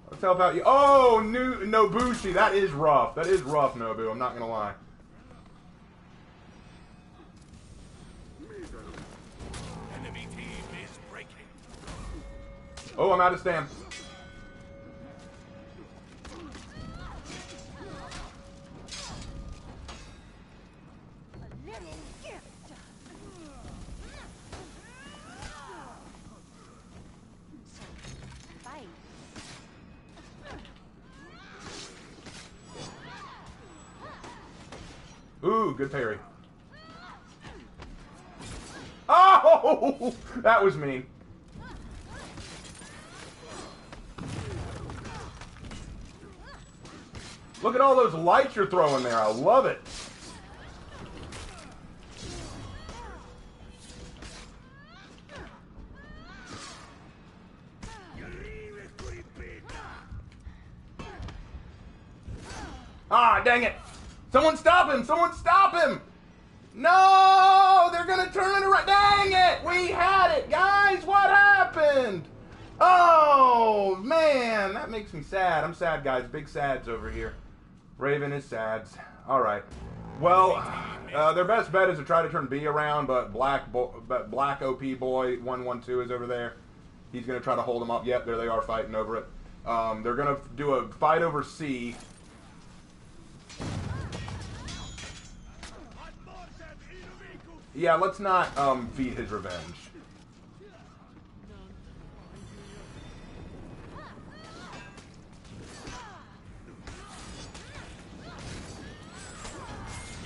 Let's help out you. Oh, Nobushi. That is rough. That is rough, Nobu. I'm not going to lie. Enemy team is breaking. Oh, I'm out of stamps. Ooh, good parry. Oh! That was mean. Look at all those lights you're throwing there. I love it. Ah, dang it. Someone stop him! Someone stop him! No! They're gonna turn it around. Dang it! We had it, guys! What happened? Oh, man! That makes me sad. I'm sad, guys. Big sads over here. Raven is sads. Alright. Well, their best bet is to try to turn B around, but Black OP Boy 112 is over there. He's gonna try to hold them up. Yep, there they are fighting over it. They're gonna do a fight over C. Yeah, let's not feed his revenge.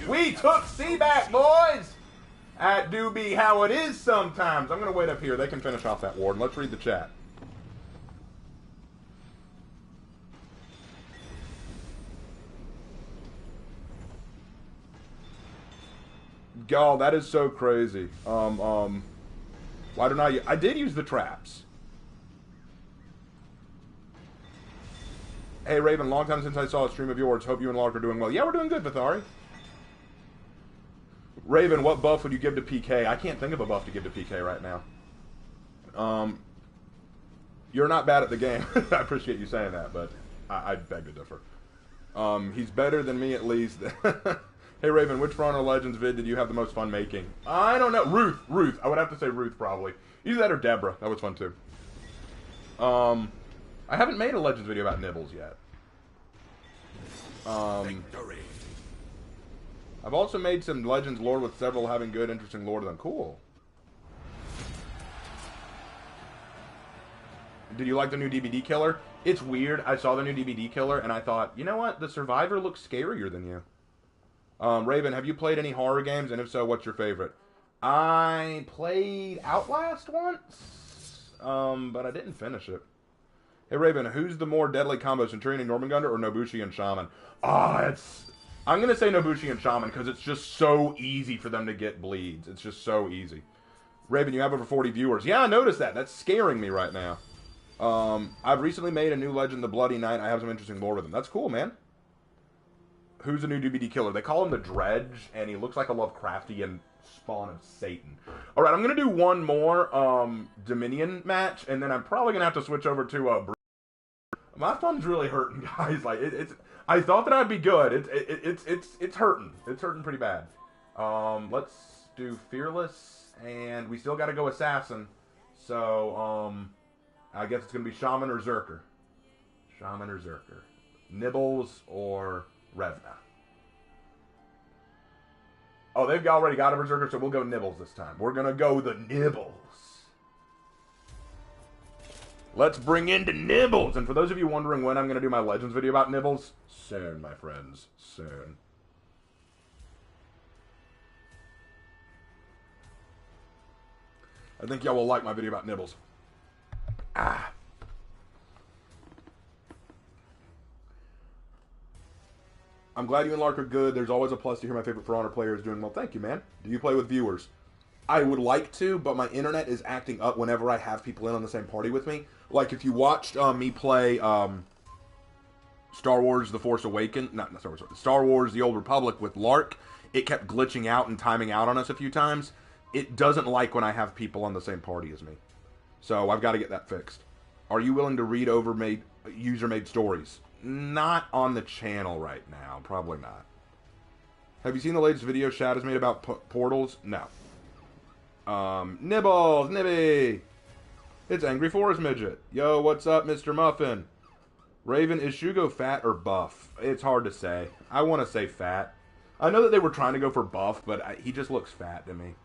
We took C back, boys! That do be how it is sometimes. I'm going to wait up here. They can finish off that ward. Let's read the chat. God, that is so crazy. Why don't I did use the traps. Hey, Raven, long time since I saw a stream of yours. Hope you and Lark are doing well. Yeah, we're doing good, Vithari. Raven, what buff would you give to PK? I can't think of a buff to give to PK right now. You're not bad at the game. I appreciate you saying that, but I beg to differ. He's better than me at least. Hey, Raven, which For Honor Legends vid did you have the most fun making? I don't know. Ruth. I would have to say Ruth, probably. Either that or Deborah. That was fun, too. I haven't made a Legends video about Nibbles yet. Victory. I've also made some Legends lore with several having good, interesting lore to them. Cool. Did you like the new DBD killer? It's weird. I saw the new DBD killer, and I thought, you know what? The Survivor looks scarier than you. Raven, have you played any horror games? And if so, what's your favorite? I played Outlast once. but I didn't finish it. Hey, Raven, who's the more deadly combo, Centurion and Jormungandr or Nobushi and Shaman? I'm going to say Nobushi and Shaman because it's just so easy for them to get bleeds. It's just so easy. Raven, you have over 40 viewers. Yeah, I noticed that. That's scaring me right now. I've recently made a new legend, the Bloody Knight. I have some interesting lore with him. That's cool, man. Who's the new DVD killer? They call him the Dredge, and he looks like a Lovecraftian spawn of Satan. All right, I'm going to do one more Dominion match, and then I'm probably going to have to switch over to my thumb's really hurting, guys. Like it's. I thought that I'd be good. It's hurting. It's hurting pretty bad. Let's do Fearless, and we still got to go Assassin. So I guess it's gonna be Shaman or Zerker. Shaman or Zerker. Nibbles or Revna. Oh, they've already got a Berserker, so we'll go Nibbles this time. We're gonna go the Nibbles. Let's bring in the Nibbles! And for those of you wondering when I'm going to do my Legends video about Nibbles, soon, my friends. Soon. I think y'all will like my video about Nibbles. Ah. I'm glad you and Lark are good. There's always a plus to hear my favorite For Honor player is doing well. Thank you, man. Do you play with viewers? I would like to, but my internet is acting up whenever I have people in on the same party with me. Like, if you watched me play Star Wars The Force Awakens, not Star Wars, Star Wars The Old Republic with Lark, it kept glitching out and timing out on us a few times. It doesn't like when I have people on the same party as me. So I've got to get that fixed. Are you willing to read over user-made stories? Not on the channel right now. Probably not. Have you seen the latest video Shad has made about portals? No. Nibbles, Nibby! It's Angry Forest Midget. Yo, what's up, Mr. Muffin? Raven, is Shugo fat or buff? It's hard to say. I want to say fat. I know that they were trying to go for buff, but he just looks fat to me.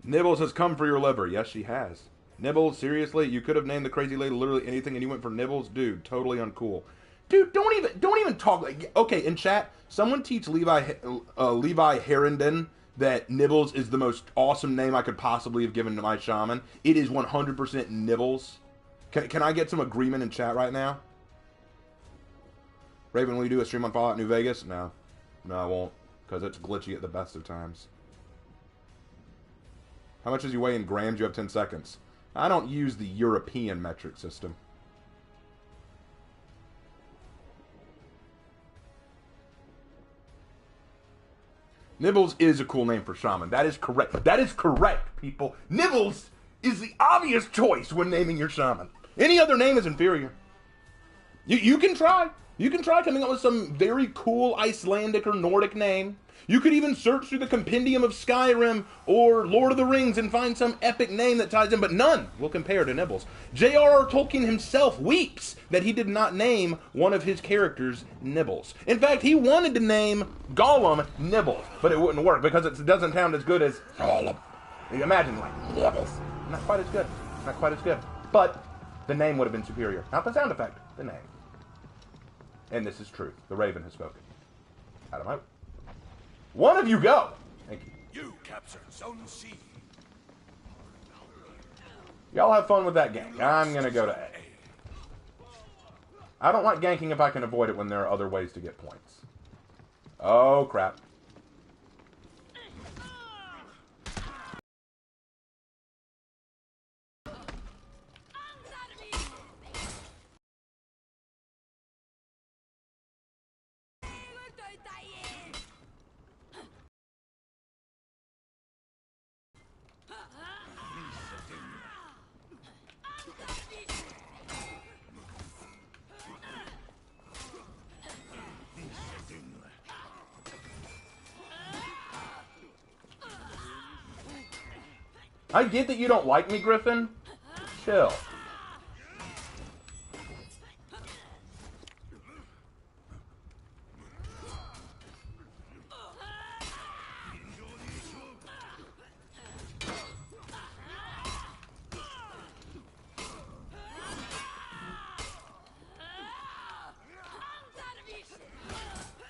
Nibbles has come for your liver. Yes, she has. Nibbles, seriously? You could have named the crazy lady literally anything and you went for Nibbles? Dude, totally uncool. Dude, don't even talk like... Okay, in chat, someone teach Levi Herndon that Nibbles is the most awesome name I could possibly have given to my shaman. It is 100% Nibbles. Can I get some agreement in chat right now? Raven, will you do a stream on Fallout New Vegas? No. No, I won't. Because it's glitchy at the best of times. How much does you weigh in grams? You have 10 seconds. I don't use the European metric system. Nibbles is a cool name for shaman. That is correct. That is correct, people. Nibbles is the obvious choice when naming your shaman. Any other name is inferior. You can try. You can try coming up with some very cool Icelandic or Nordic name. You could even search through the compendium of Skyrim or Lord of the Rings and find some epic name that ties in, but none will compare to Nibbles. J.R.R. Tolkien himself weeps that he did not name one of his characters Nibbles. In fact, he wanted to name Gollum Nibbles, but it wouldn't work because it doesn't sound as good as Gollum. Imagine, like, Nibbles. Not quite as good. Not quite as good. But the name would have been superior. Not the sound effect, the name. And this is truth. The Raven has spoken. Adam out. One of you go! Thank you. You captured Zone C. Y'all have fun with that gank. I'm gonna go to A. I don't like ganking if I can avoid it when there are other ways to get points. Oh, crap. I get that you don't like me, Griffin. Chill.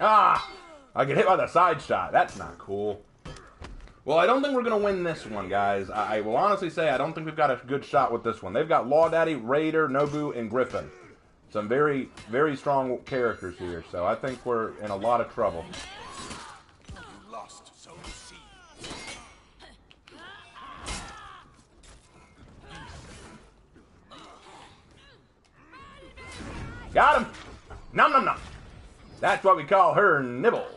Ah! I get hit by the side shot. That's not cool. Well, I don't think we're going to win this one, guys. I will honestly say I don't think we've got a good shot with this one. They've got Law Daddy, Raider, Nobu, and Griffin. Some very, very strong characters here, so I think we're in a lot of trouble. You lost, so see. Got him! Nom nom nom! That's what we call her nibbles.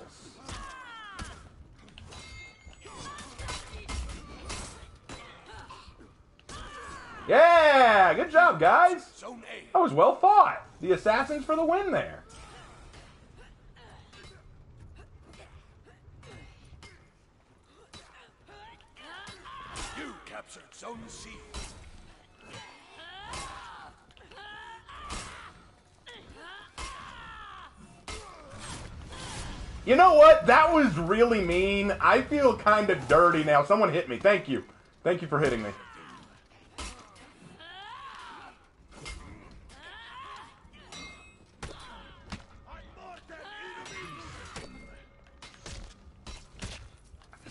Yeah! Good job, guys! Zone A. That was well fought. The assassins for the win there. You captured Zone C. You know what? That was really mean. I feel kind of dirty now. Someone hit me. Thank you. Thank you for hitting me.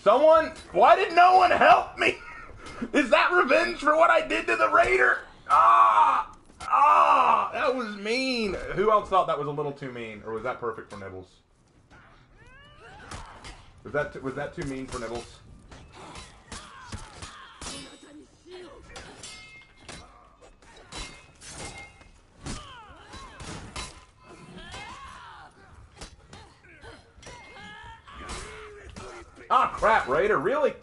Someone? Why did no one help me? Is that revenge for what I did to the Raider? That was mean. Who else thought that was a little too mean? Or was that perfect for Nibbles? Was that too mean for Nibbles? Ah, crap, Raider, really?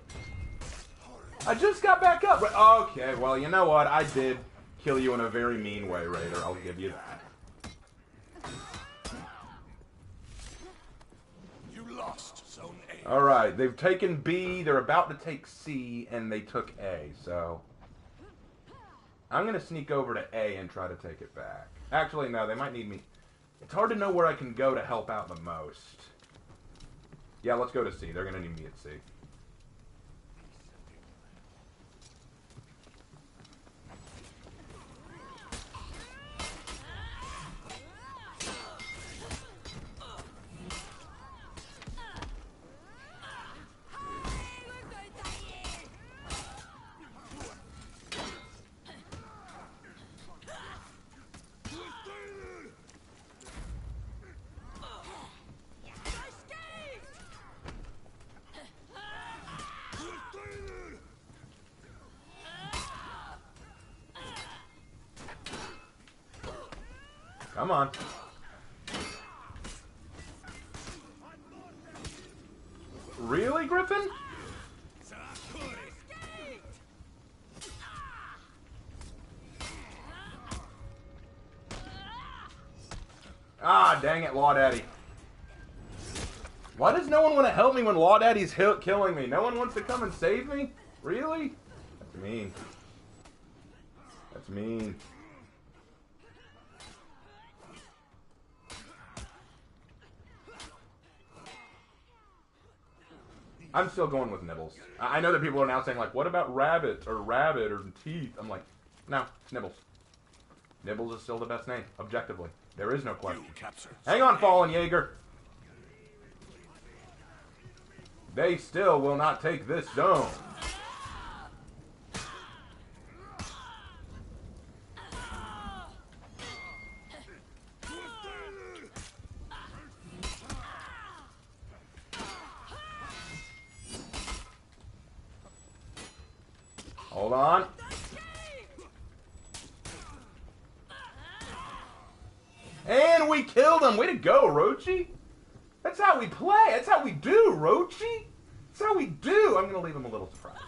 I just got back up. Okay, well, you know what? I did kill you in a very mean way, Raider. I'll give you that. You lost Zone A. Alright, they've taken B, they're about to take C, and they took A, so... I'm going to sneak over to A and try to take it back. Actually, no, they might need me. It's hard to know where I can go to help out the most. Yeah, let's go to C. They're going to need me at C. Come on. Really, Griffin? Ah, dang it, Law Daddy. Why does no one want to help me when Law Daddy's killing me? No one wants to come and save me? Really? That's mean. That's mean. I'm still going with Nibbles. I know that people are now saying, like, what about Rabbit or Teeth? I'm like, no, it's Nibbles. Nibbles is still the best name, objectively. There is no question. Hang on, Fallen Jaeger. They still will not take this zone. Hold on. And we killed him. Way to go, Rochi. That's how we play. That's how we do, Rochi. That's how we do. I'm going to leave him a little surprised.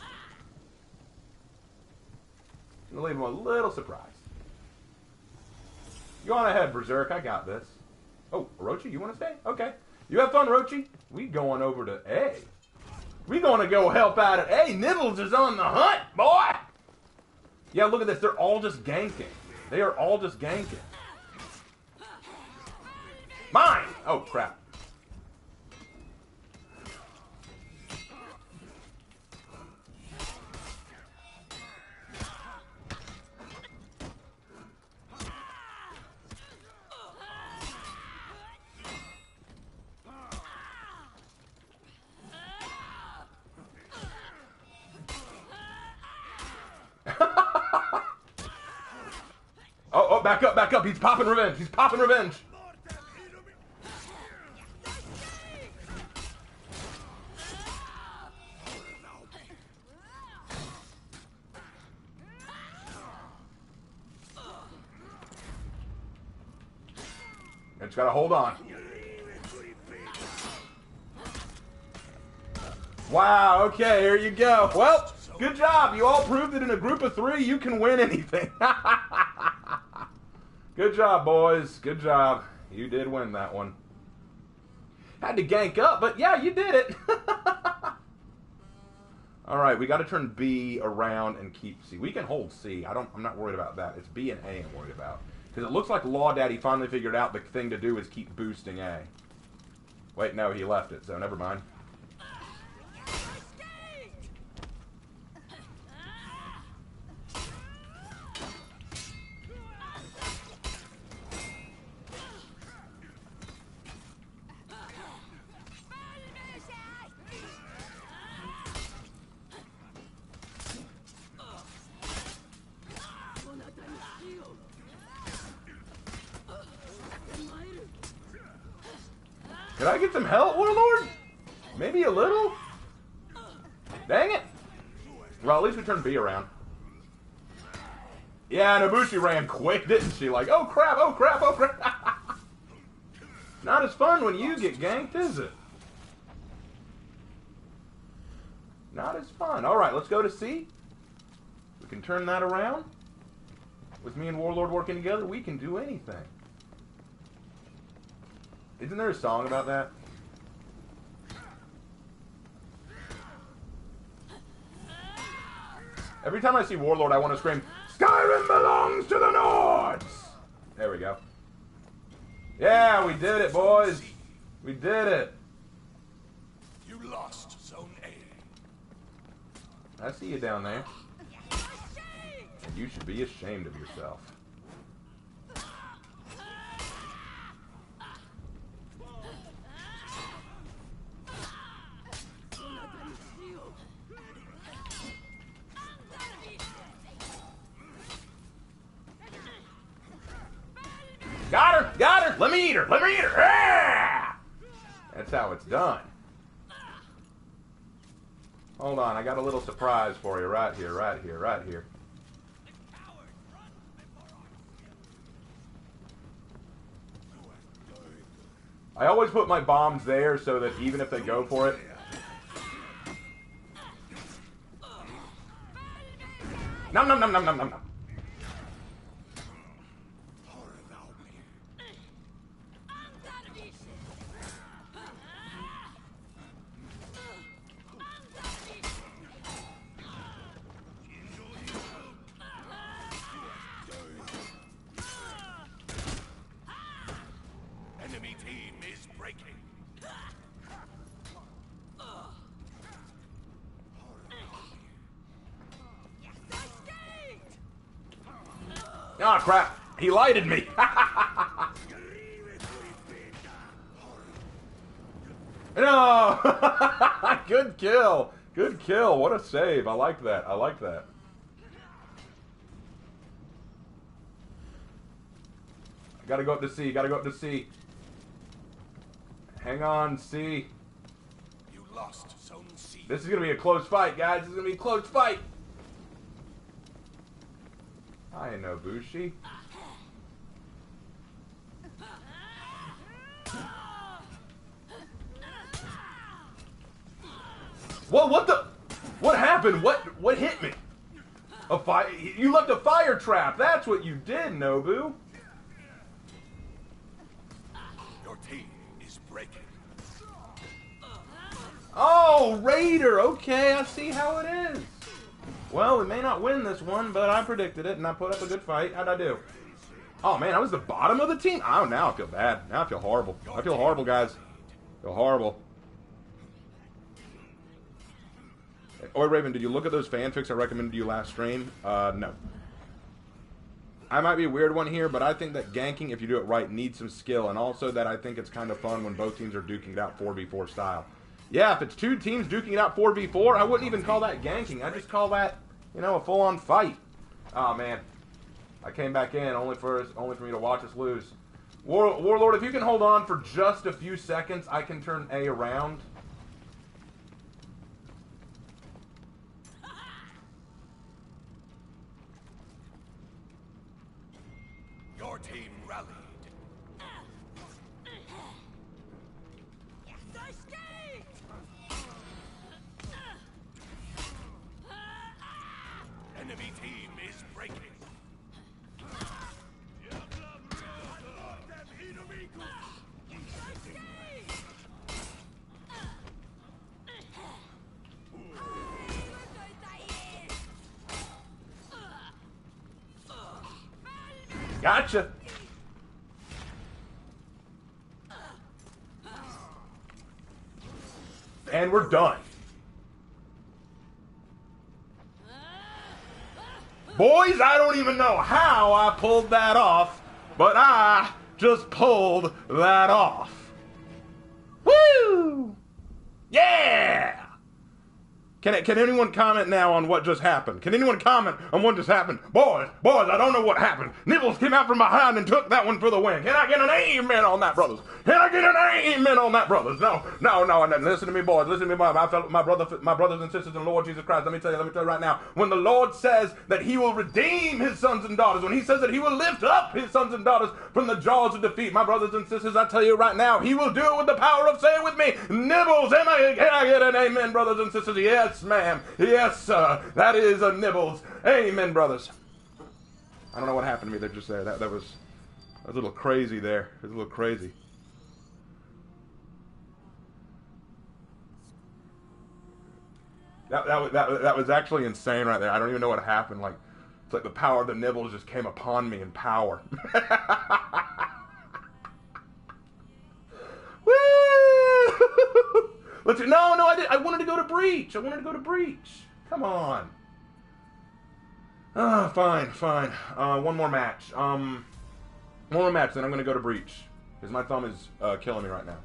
I'm going to leave him a little surprised. Go on ahead, Berserk. I got this. Oh, Rochi, you want to stay? Okay. You have fun, Rochi. We going over to A. We going to go help out at A. Nibbles is on the hunt, boy. Yeah, look at this. They're all just ganking. They are all just ganking. Mine! Oh, crap. He's popping revenge. He's popping revenge. I just gotta hold on. Wow, okay, here you go. Well, good job. You all proved that in a group of 3, you can win anything. Good job, boys. Good job. You did win that one. Had to gank up, but yeah, you did it. All right, we got to turn B around and keep C. We can hold C. I'm not worried about that. It's B and A I'm worried about. Because it looks like Law Daddy finally figured out the thing to do is keep boosting A. Wait, no, he left it, so never mind. Did I get some help, Warlord? Maybe a little? Dang it. Well, at least we turned B around. Yeah, Nobushi ran quick, didn't she? Like, oh crap, oh crap, oh crap. Not as fun when you get ganked, is it? Not as fun. Alright, let's go to C. We can turn that around. With me and Warlord working together, we can do anything. Isn't there a song about that? Every time I see Warlord, I want to scream, Skyrim belongs to the Nords! There we go. Yeah, we did it, boys. We did it. You lost Zone A. I see you down there. And you should be ashamed of yourself. Got her! Got her! Let me eat her! Let me eat her! Ah! That's how it's done. Hold on, I got a little surprise for you right here, right here, right here. I always put my bombs there so that even if they go for it... Nom nom nom nom nom nom nom. Enemy team is breaking. Oh crap! He lighted me! No! Good kill! Good kill! What a save! I like that. I like that. Gotta go up to C. Gotta go up to C. Hang on, C. You lost Zone C. This is gonna be a close fight, guys. This is gonna be a close fight. Hi, Nobushi. Whoa, what the? What happened? What hit me? A fire? You left a fire trap. That's what you did, Nobu. Your team is breaking. Oh, Raider. Okay, I see how it is. Well, we may not win this one, but I predicted it, and I put up a good fight. How'd I do? Oh, man, I was the bottom of the team? Oh, now I feel bad. Now I feel horrible. I feel horrible, guys. I feel horrible. Oi, Raven, did you look at those fanfics I recommended you last stream? No. I might be a weird one here, but I think that ganking, if you do it right, needs some skill, and also that I think it's kind of fun when both teams are duking it out 4v4 style. Yeah, if it's two teams duking it out 4v4, I wouldn't even call that ganking. I just call that, you know, a full-on fight. Oh, man. I came back in only for me to watch us lose. Warlord, if you can hold on for just a few seconds, I can turn A around. Your team rallied. Enemy team is breaking. Gotcha. And we're done. Boys, I don't even know how I pulled that off, but I just pulled that off. Woo! Yeah! Can anyone comment now on what just happened? Can anyone comment on what just happened? Boys, I don't know what happened. Nibbles came out from behind and took that one for the win. Can I get an amen on that, brothers? Can I get an amen on that, brothers? No. Listen to me, boys. Listen to me, boys. My brothers and sisters in the Lord Jesus Christ. Let me tell you right now. When the Lord says that he will redeem his sons and daughters, when he says that he will lift up his sons and daughters from the jaws of defeat, my brothers and sisters, I tell you right now, he will do it with the power of, say it with me, Nibbles. Can I get an amen, brothers and sisters? Yes, ma'am. Yes, sir. That is a Nibbles. Amen, brothers. I don't know what happened to me there just there. That was a little crazy there. It was a little crazy. That was actually insane right there. I don't even know what happened. Like, it's like the power of the Nibbles just came upon me in power. Woo! I wanted to go to Breach. Come on. Fine. One more match. One more match, then I'm going to go to Breach. Because my thumb is killing me right now.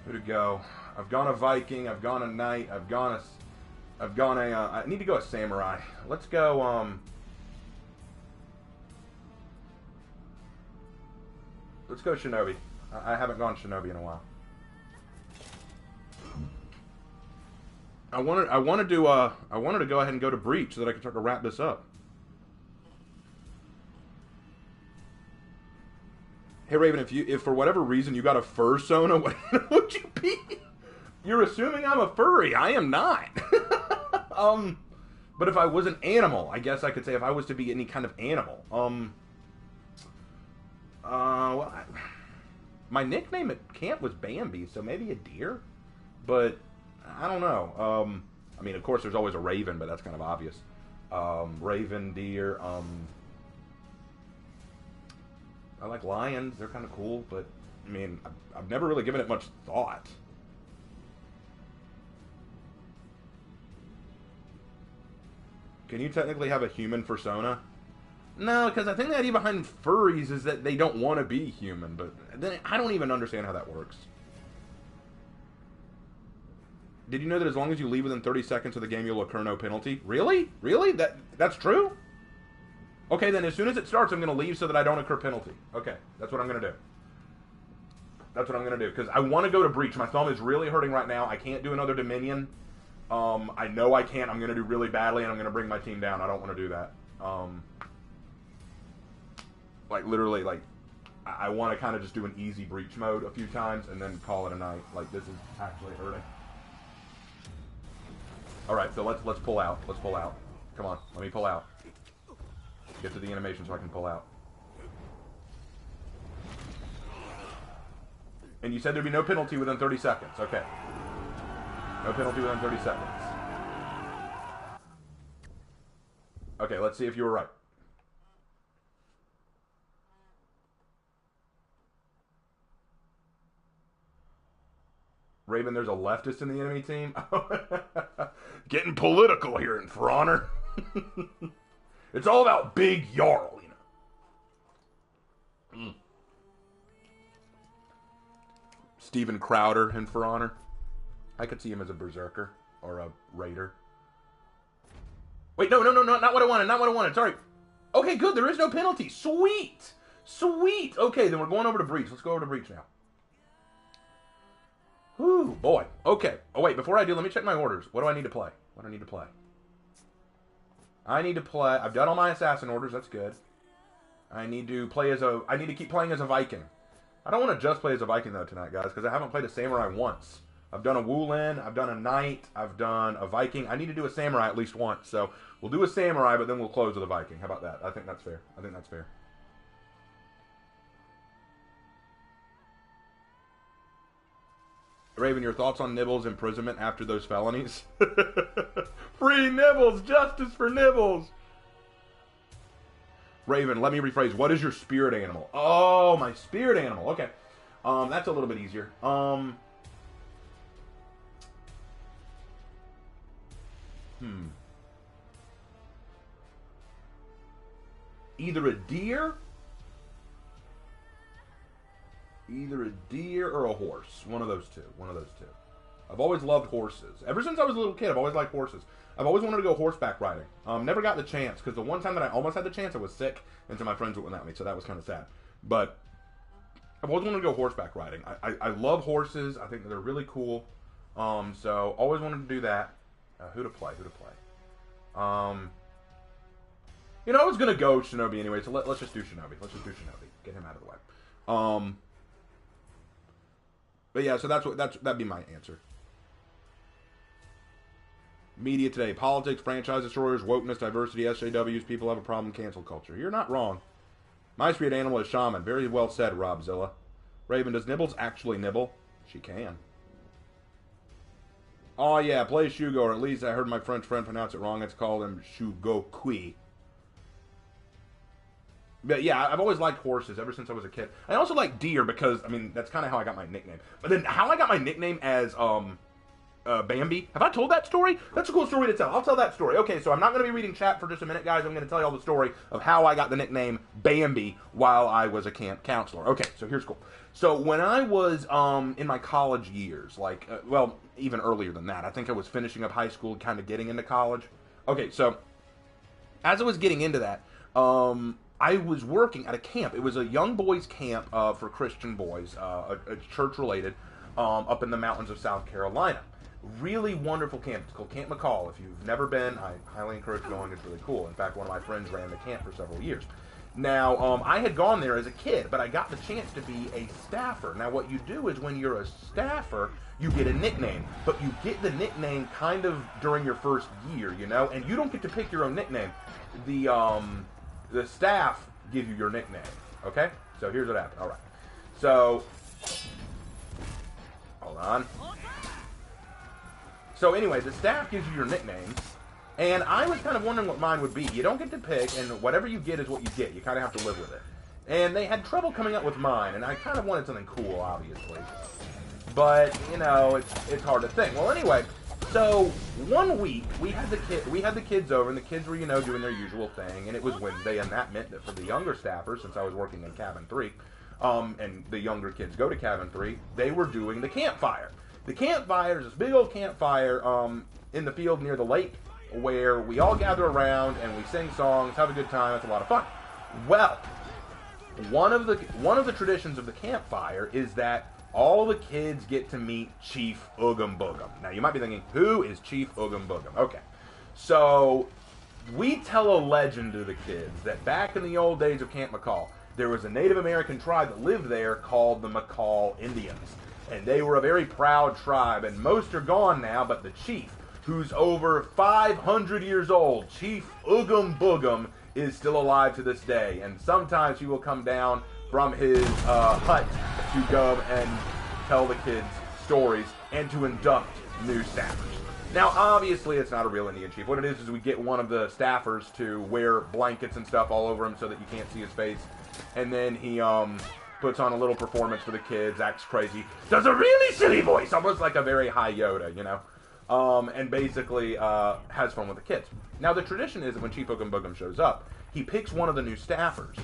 Who to go? I've gone a Viking. I've gone a Knight. I need to go a Samurai. Let's go, let's go Shinobi. I haven't gone Shinobi in a while. I wanted to go ahead and go to Breach so that I could start to wrap this up. Hey Raven, if for whatever reason you got a fursona, what would you be? You're assuming I'm a furry. I am not. But if I was an animal, I guess I could say if I was to be any kind of animal. My nickname at camp was Bambi, so maybe a deer, but I don't know. I mean, of course, there's always a raven, but that's kind of obvious. Raven, deer. I like lions. They're kind of cool, but I mean, I've never really given it much thought. Can you technically have a human persona? No, because I think the idea behind furries is that they don't want to be human, but then I don't even understand how that works. Did you know that as long as you leave within 30 seconds of the game, you'll incur no penalty? Really? Really? That's true? Okay, then as soon as it starts, I'm going to leave so that I don't incur penalty. Okay, that's what I'm going to do. Because I want to go to Breach. My thumb is really hurting right now. I can't do another Dominion. I know I can't. I'm going to do really badly, and I'm going to bring my team down. I don't want to do that. Literally, I want to kind of just do an easy Breach mode a few times and then call it a night. Like, this is actually hurting. Alright, so let's pull out. Come on, let me pull out. Get to the animation so I can pull out. And you said there'd be no penalty within 30 seconds. Okay. No penalty within 30 seconds. Okay, let's see if you were right. Raven, there's a leftist in the enemy team? Getting political here in For Honor. It's all about Big Jarl, you know. Steven Crowder in For Honor. I could see him as a berserker. or a raider. Wait, no, not what I wanted, sorry. Okay, good, there is no penalty. Sweet! Okay, then we're going over to Breach. Let's go over to Breach now. Whew, boy. Okay. Oh, wait, before I do, let me check my orders. What do I need to play? I need to play... I've done all my assassin orders, that's good. I need to keep playing as a Viking. I don't want to just play as a Viking, though, tonight, guys, because I haven't played a Samurai once. I've done a Wulin, I've done a Knight, I've done a Viking. I need to do a Samurai at least once, so we'll do a Samurai, but then we'll close with a Viking. How about that? I think that's fair. Raven, your thoughts on Nibbles' imprisonment after those felonies? Free Nibbles! Justice for Nibbles! Raven, let me rephrase. What is your spirit animal? Oh, my spirit animal. Okay. That's a little bit easier. Either a deer or a horse. One of those two. I've always loved horses. Ever since I was a little kid, I've always liked horses. I've always wanted to go horseback riding. Never got the chance, because the one time that I almost had the chance, I was sick, and so my friends went without me, so that was kind of sad. But I've always wanted to go horseback riding. I love horses. I think they're really cool. So always wanted to do that. Who to play? You know, I was going to go Shinobi anyway, so let's just do Shinobi. Get him out of the way. But yeah, so that'd be my answer. Media today: politics, franchise destroyers, wokeness, diversity, SJWs. People have a problem. Cancel culture. You're not wrong. My spirit animal is shaman. Very well said, Robzilla. Raven, does Nibbles actually nibble? She can. Oh yeah, play Shugo, or at least I heard my French friend pronounce it wrong. It's called him Shugokui. But yeah, I've always liked horses ever since I was a kid. I also like deer because, I mean, that's kind of how I got my nickname. But then how I got my nickname as Bambi, have I told that story? That's a cool story to tell. I'll tell that story. Okay, so I'm not going to be reading chat for just a minute, guys. I'm going to tell you all the story of how I got the nickname Bambi while I was a camp counselor. Okay, so here's cool. So when I was in my college years, like, well, even earlier than that, I think I was finishing up high school, kind of getting into college. Okay, so as I was getting into that, I was working at a camp. It was a young boys camp for Christian boys, church-related, up in the mountains of South Carolina. Really wonderful camp. It's called Camp McCall. If you've never been, I highly encourage going. It's really cool. In fact, one of my friends ran the camp for several years. Now, I had gone there as a kid, but I got the chance to be a staffer. Now, what you do is when you're a staffer, you get a nickname, but you get the nickname kind of during your first year, you know, and you don't get to pick your own nickname. The staff give you your nickname, okay? So here's what happened. All right. So, hold on. So anyway, the staff gives you your nicknames, and I was kind of wondering what mine would be. You don't get to pick, and whatever you get is what you get. You kind of have to live with it. And they had trouble coming up with mine, and I kind of wanted something cool, obviously. But, you know, it's hard to think. Well, anyway, so one week we had the kids over, and the kids were, you know, doing their usual thing, and it was Wednesday, and that meant that for the younger staffers, since I was working in cabin 3, and the younger kids go to cabin 3, they were doing the campfire. The campfire is this big old campfire in the field near the lake, where we all gather around and we sing songs, have a good time. It's a lot of fun. Well, one of the traditions of the campfire is that all the kids get to meet Chief Oogum Boogum. Now, you might be thinking, who is Chief Oogum Boogum? Okay, so we tell a legend to the kids that back in the old days of Camp McCall, there was a Native American tribe that lived there called the McCall Indians. And they were a very proud tribe, and most are gone now, but the chief, who's over 500 years old, Chief Oogum Boogum, is still alive to this day. And sometimes he will come down from his hut to go and tell the kids stories and to induct new staffers. Now, obviously, it's not a real Indian chief. What it is we get one of the staffers to wear blankets and stuff all over him so that you can't see his face. And then he puts on a little performance for the kids, acts crazy, does a really silly voice, almost like a very high Yoda, you know, and basically has fun with the kids. Now, the tradition is that when Chief Oogum Boogum shows up, he picks one of the new staffers,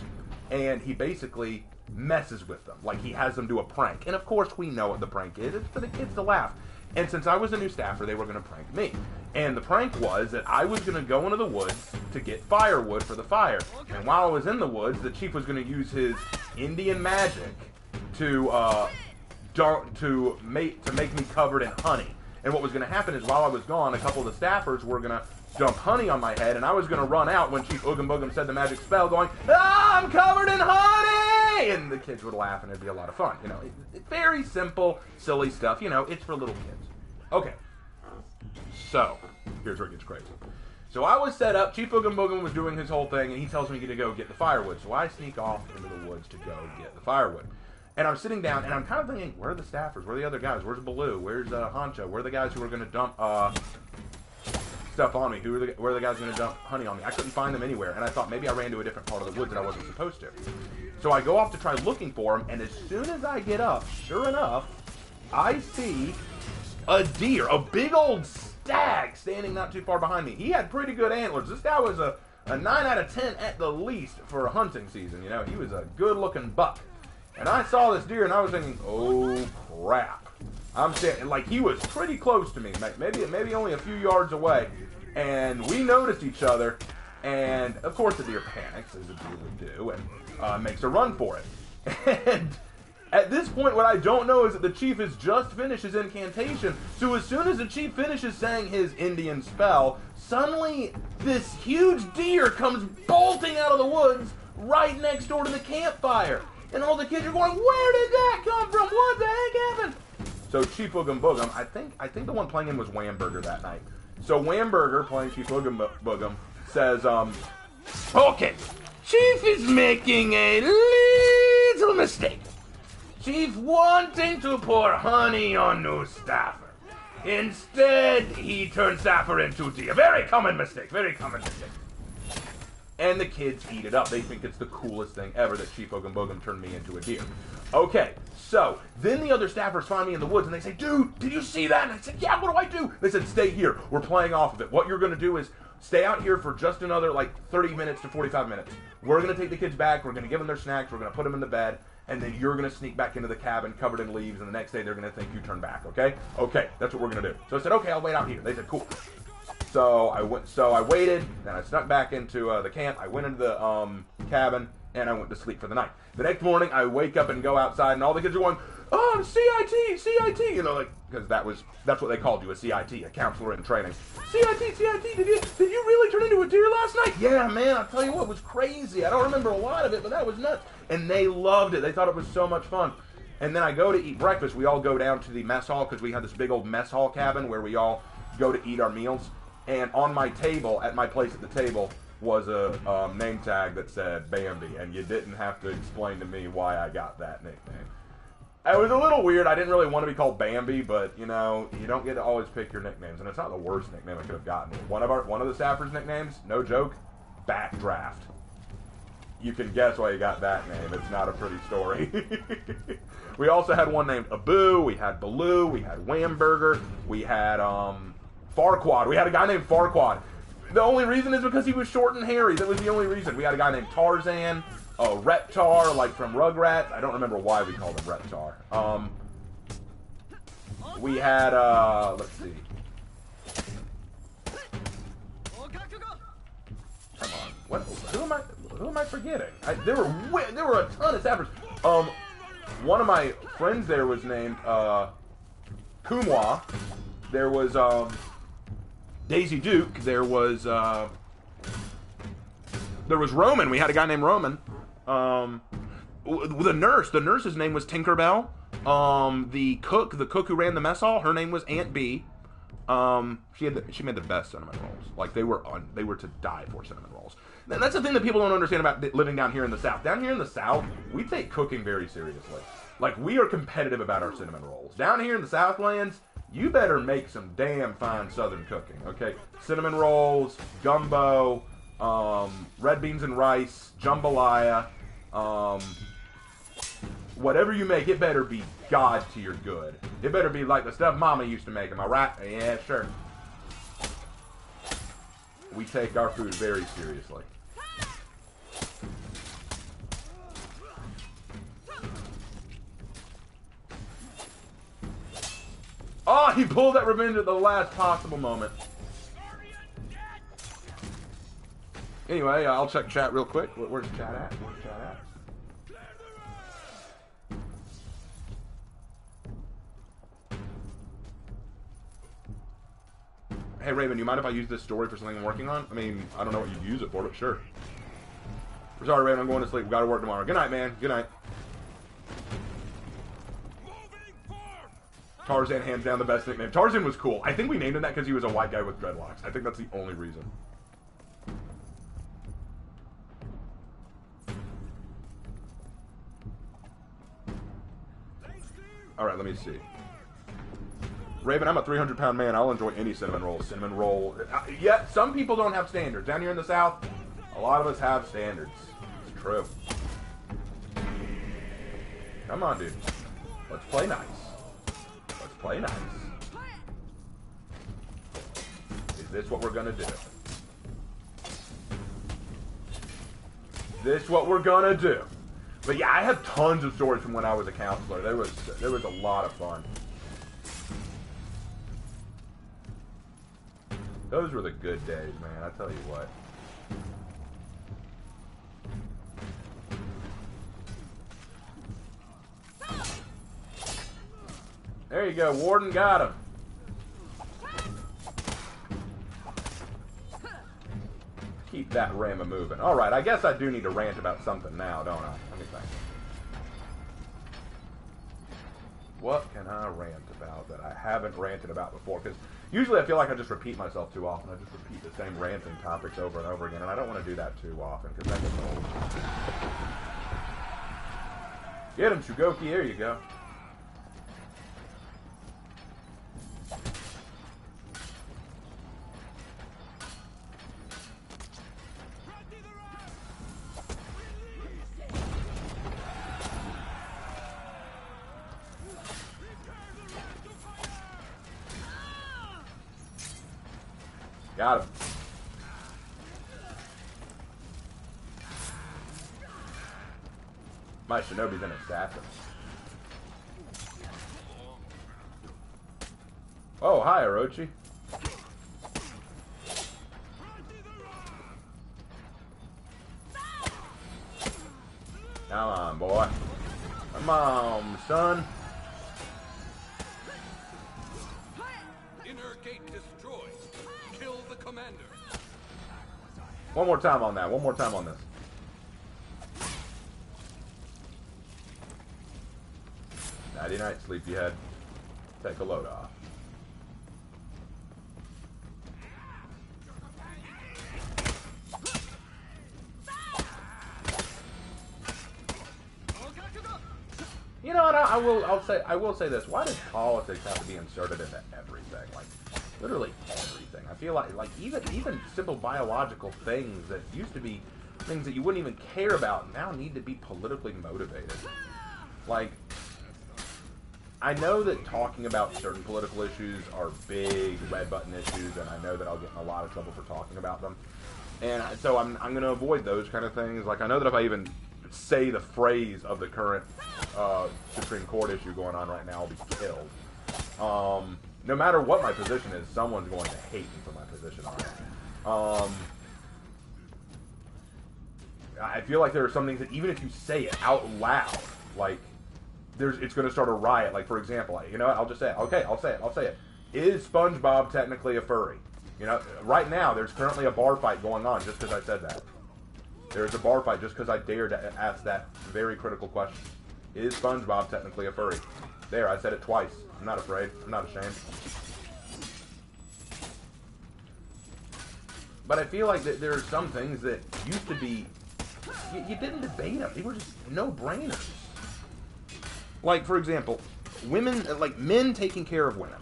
and he basically messes with them, like he has them do a prank. And of course, we know what the prank is. It's for the kids to laugh. And since I was a new staffer, they were going to prank me. And the prank was that I was going to go into the woods to get firewood for the fire. And while I was in the woods, the chief was going to use his Indian magic to make me covered in honey. And what was going to happen is while I was gone, a couple of the staffers were going to dump honey on my head, and I was going to run out when Chief Oogum Boogum said the magic spell, going, "Ah, I'm covered in honey!" And the kids would laugh, and it'd be a lot of fun. You know, very simple, silly stuff. You know, it's for little kids. Okay. So, here's where it gets crazy. So I was set up, Chief Oogum Boogum was doing his whole thing, and he tells me to go get the firewood. So I sneak off into the woods to go get the firewood. And I'm sitting down, and I'm kind of thinking, where are the staffers? Where are the other guys? Where's Baloo? Where's Honcho? Where are the guys who are going to dump stuff on me? Where are the guys going to dump honey on me? I couldn't find them anywhere, and I thought maybe I ran to a different part of the woods that I wasn't supposed to. So I go off to try looking for them, and as soon as I get up, sure enough, I see a deer, a big old stag standing not too far behind me. He had pretty good antlers. This guy was a 9 out of 10 at the least for a hunting season. You know, he was a good-looking buck. And I saw this deer, and I was thinking, oh, crap. I'm saying, like, he was pretty close to me, maybe only a few yards away. And we noticed each other, and, of course, the deer panics, as a deer would do, and makes a run for it. And at this point, what I don't know is that the chief has just finished his incantation, so as soon as the chief finishes saying his Indian spell, suddenly this huge deer comes bolting out of the woods right next door to the campfire. And all the kids are going, "Where did that come from? What the heck happened?" So Chief Oogum Boogum, I think the one playing him was Whamburger that night. So Whamburger, playing Chief Oogum Boogum, says, "Okay, Chief is making a little mistake. Chief wanting to pour honey on new staffer. Instead, he turned staffer into deer. Very common mistake, very common mistake." And the kids eat it up. They think it's the coolest thing ever that Chief Oogum Boogum turned me into a deer. Okay, so then the other staffers find me in the woods and they say, "Dude, did you see that?" And I said, "Yeah, what do I do?" They said, "Stay here. We're playing off of it. What you're going to do is stay out here for just another, 30 minutes to 45 minutes. We're going to take the kids back. We're going to give them their snacks. We're going to put them in the bed. And then you're going to sneak back into the cabin covered in leaves. And the next day they're going to think you turned back, okay? Okay, that's what we're going to do." So I said, "Okay, I'll wait out here." They said, "Cool." So I waited, then I snuck back into the camp. I went into the cabin, and I went to sleep for the night. The next morning, I wake up and go outside, and all the kids are going, "Oh, CIT, CIT," you know, like, because that's what they called you, a CIT, a counselor in training. "CIT, CIT, did you really turn into a deer last night?" "Yeah, man, I'll tell you what, it was crazy. I don't remember a lot of it, but that was nuts." And they loved it. They thought it was so much fun. And then I go to eat breakfast. We all go down to the mess hall, because we had this big old mess hall cabin where we all go to eat our meals. And on my table, at my place at the table, was a name tag that said Bambi, and you didn't have to explain to me why I got that nickname. It was a little weird. I didn't really want to be called Bambi, but, you know, you don't get to always pick your nicknames, and it's not the worst nickname I could have gotten. One of the staffers' nicknames, no joke, Backdraft. You can guess why you got that name. It's not a pretty story. We also had one named Abu, we had Baloo, we had Whamburger, we had, Farquaad. We had a guy named Farquaad. The only reason is because he was short and hairy. That was the only reason. We had a guy named Tarzan, Reptar, like from Rugrats. I don't remember why we called him Reptar. We had, let's see. Come on. Who am I forgetting? There were a ton of staffers. One of my friends there was named, Kumwa. There was, Daisy Duke. There was Roman. We had a guy named Roman. The nurse's name was Tinkerbell. The cook who ran the mess hall, her name was Aunt B. She made the best cinnamon rolls. Like, they were to die for, cinnamon rolls. And that's the thing that people don't understand about living down here in the South. Down here in the South, we take cooking very seriously. Like, we are competitive about our cinnamon rolls. Down here in the Southlands, you better make some damn fine Southern cooking, okay? Cinnamon rolls, gumbo, red beans and rice, jambalaya, whatever you make, it better be God to your good. It better be like the stuff Mama used to make, am I right? Yeah, sure. We take our food very seriously. Oh, he pulled that revenge at the last possible moment. Anyway, I'll check chat real quick. Where's chat at? Where's chat at? Hey, Raven, you mind if I use this story for something I'm working on? I mean, I don't know what you'd use it for, but sure. Sorry, Raven, I'm going to sleep. We've got to work tomorrow. Good night, man. Good night. Tarzan, hands down, the best nickname. Tarzan was cool. I think we named him that because he was a white guy with dreadlocks. I think that's the only reason. Alright, let me see. Raven, I'm a 300-pound man. I'll enjoy any cinnamon roll. Cinnamon roll. Yeah, some people don't have standards. Down here in the South, a lot of us have standards. It's true. Come on, dude. Let's play nice. Let's play nice. Is this what we're gonna do? Is this what we're gonna do? But yeah, I have tons of stories from when I was a counselor. There was a lot of fun. Those were the good days, man. I tell you what. There you go, Warden got him. Keep that ram moving. All right, I guess I do need to rant about something now, don't I? Let me think. What can I rant about that I haven't ranted about before? Because usually I feel like I just repeat myself too often. I just repeat the same ranting topics over and over again, and I don't want to do that too often because that gets old. Get him, Shugoki. There you go. Got him. My shinobi's an assassin. Oh, hi, Orochi. Come on, boy. Come on, son. Inner gate destroyed. Kill the commander. One more time on that. One more time on this. Nighty night, sleepyhead. Take a load off. You know what? I will say this. Why does politics have to be inserted into everything? Like, literally everything. I feel like even simple biological things that used to be things that you wouldn't even care about now need to be politically motivated. Like, I know that talking about certain political issues are big red button issues, and I know that I'll get in a lot of trouble for talking about them. And so I'm going to avoid those kind of things. Like, I know that if I even say the phrase of the current Supreme Court issue going on right now, I'll be killed. No matter what my position is, someone's going to hate me for my position on it. I feel like there are some things that even if you say it out loud, like, it's going to start a riot. Like, for example, you know what? I'll just say it. Okay, I'll say it. Is SpongeBob technically a furry? You know, right now, there's currently a bar fight going on just because I said that. There's a bar fight just because I dared to ask that very critical question. Is SpongeBob technically a furry? There, I said it twice. I'm not afraid. I'm not ashamed. But I feel like that there are some things that used to be... You didn't debate them. They were just no-brainers. Like, for example, men taking care of women.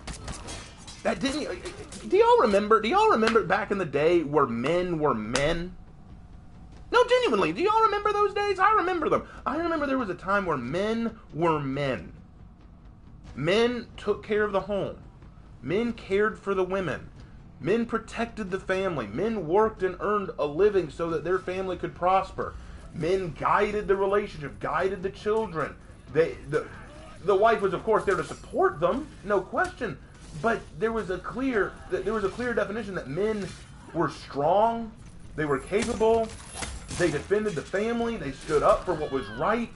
That didn't... Do y'all remember back in the day where men were men? No, genuinely, do y'all remember those days? I remember them. I remember there was a time where men were men. Men took care of the home. Men cared for the women. Men protected the family. Men worked and earned a living so that their family could prosper. Men guided the relationship, guided the children. The wife was, of course, there to support them, no question. But there was a clear definition that men were strong, they were capable, they defended the family, they stood up for what was right.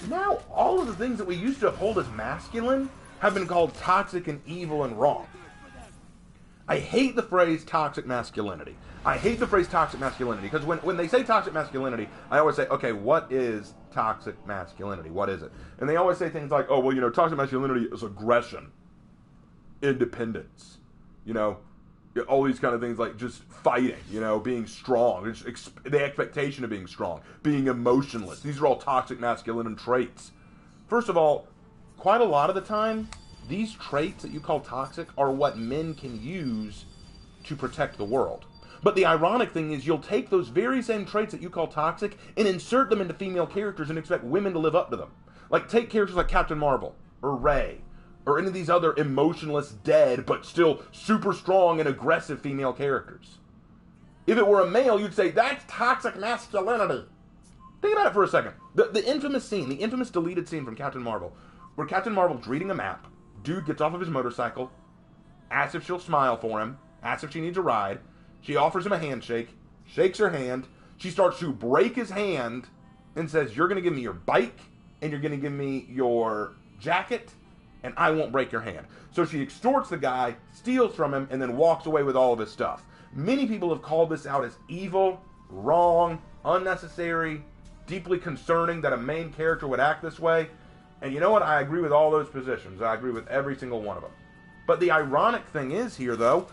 Now, all of the things that we used to uphold as masculine have been called toxic and evil and wrong. I hate the phrase toxic masculinity. I hate the phrase toxic masculinity because when they say toxic masculinity, I always say, okay, what is toxic masculinity? What is it? And they always say things like, oh, well, toxic masculinity is aggression, independence, all these kind of things like just fighting, being strong, the expectation of being strong, being emotionless. These are all toxic masculine traits. First of all, quite a lot of the time, these traits that you call toxic are what men can use to protect the world. But the ironic thing is you'll take those very same traits that you call toxic and insert them into female characters and expect women to live up to them. Like take characters like Captain Marvel or Rey or any of these other emotionless, dead, but still super strong and aggressive female characters. If it were a male, you'd say, that's toxic masculinity. Think about it for a second. The infamous scene, the infamous deleted scene from Captain Marvel, where Captain Marvel's reading a map, dude gets off of his motorcycle, asks if she'll smile for him, asks if she needs a ride, she offers him a handshake, shakes her hand, she starts to break his hand, and says, you're going to give me your bike, and you're going to give me your jacket, and I won't break your hand. So she extorts the guy, steals from him, and then walks away with all of his stuff. Many people have called this out as evil, wrong, unnecessary, deeply concerning that a main character would act this way. And you know what? I agree with all those positions. I agree with every single one of them. But the ironic thing is here, though,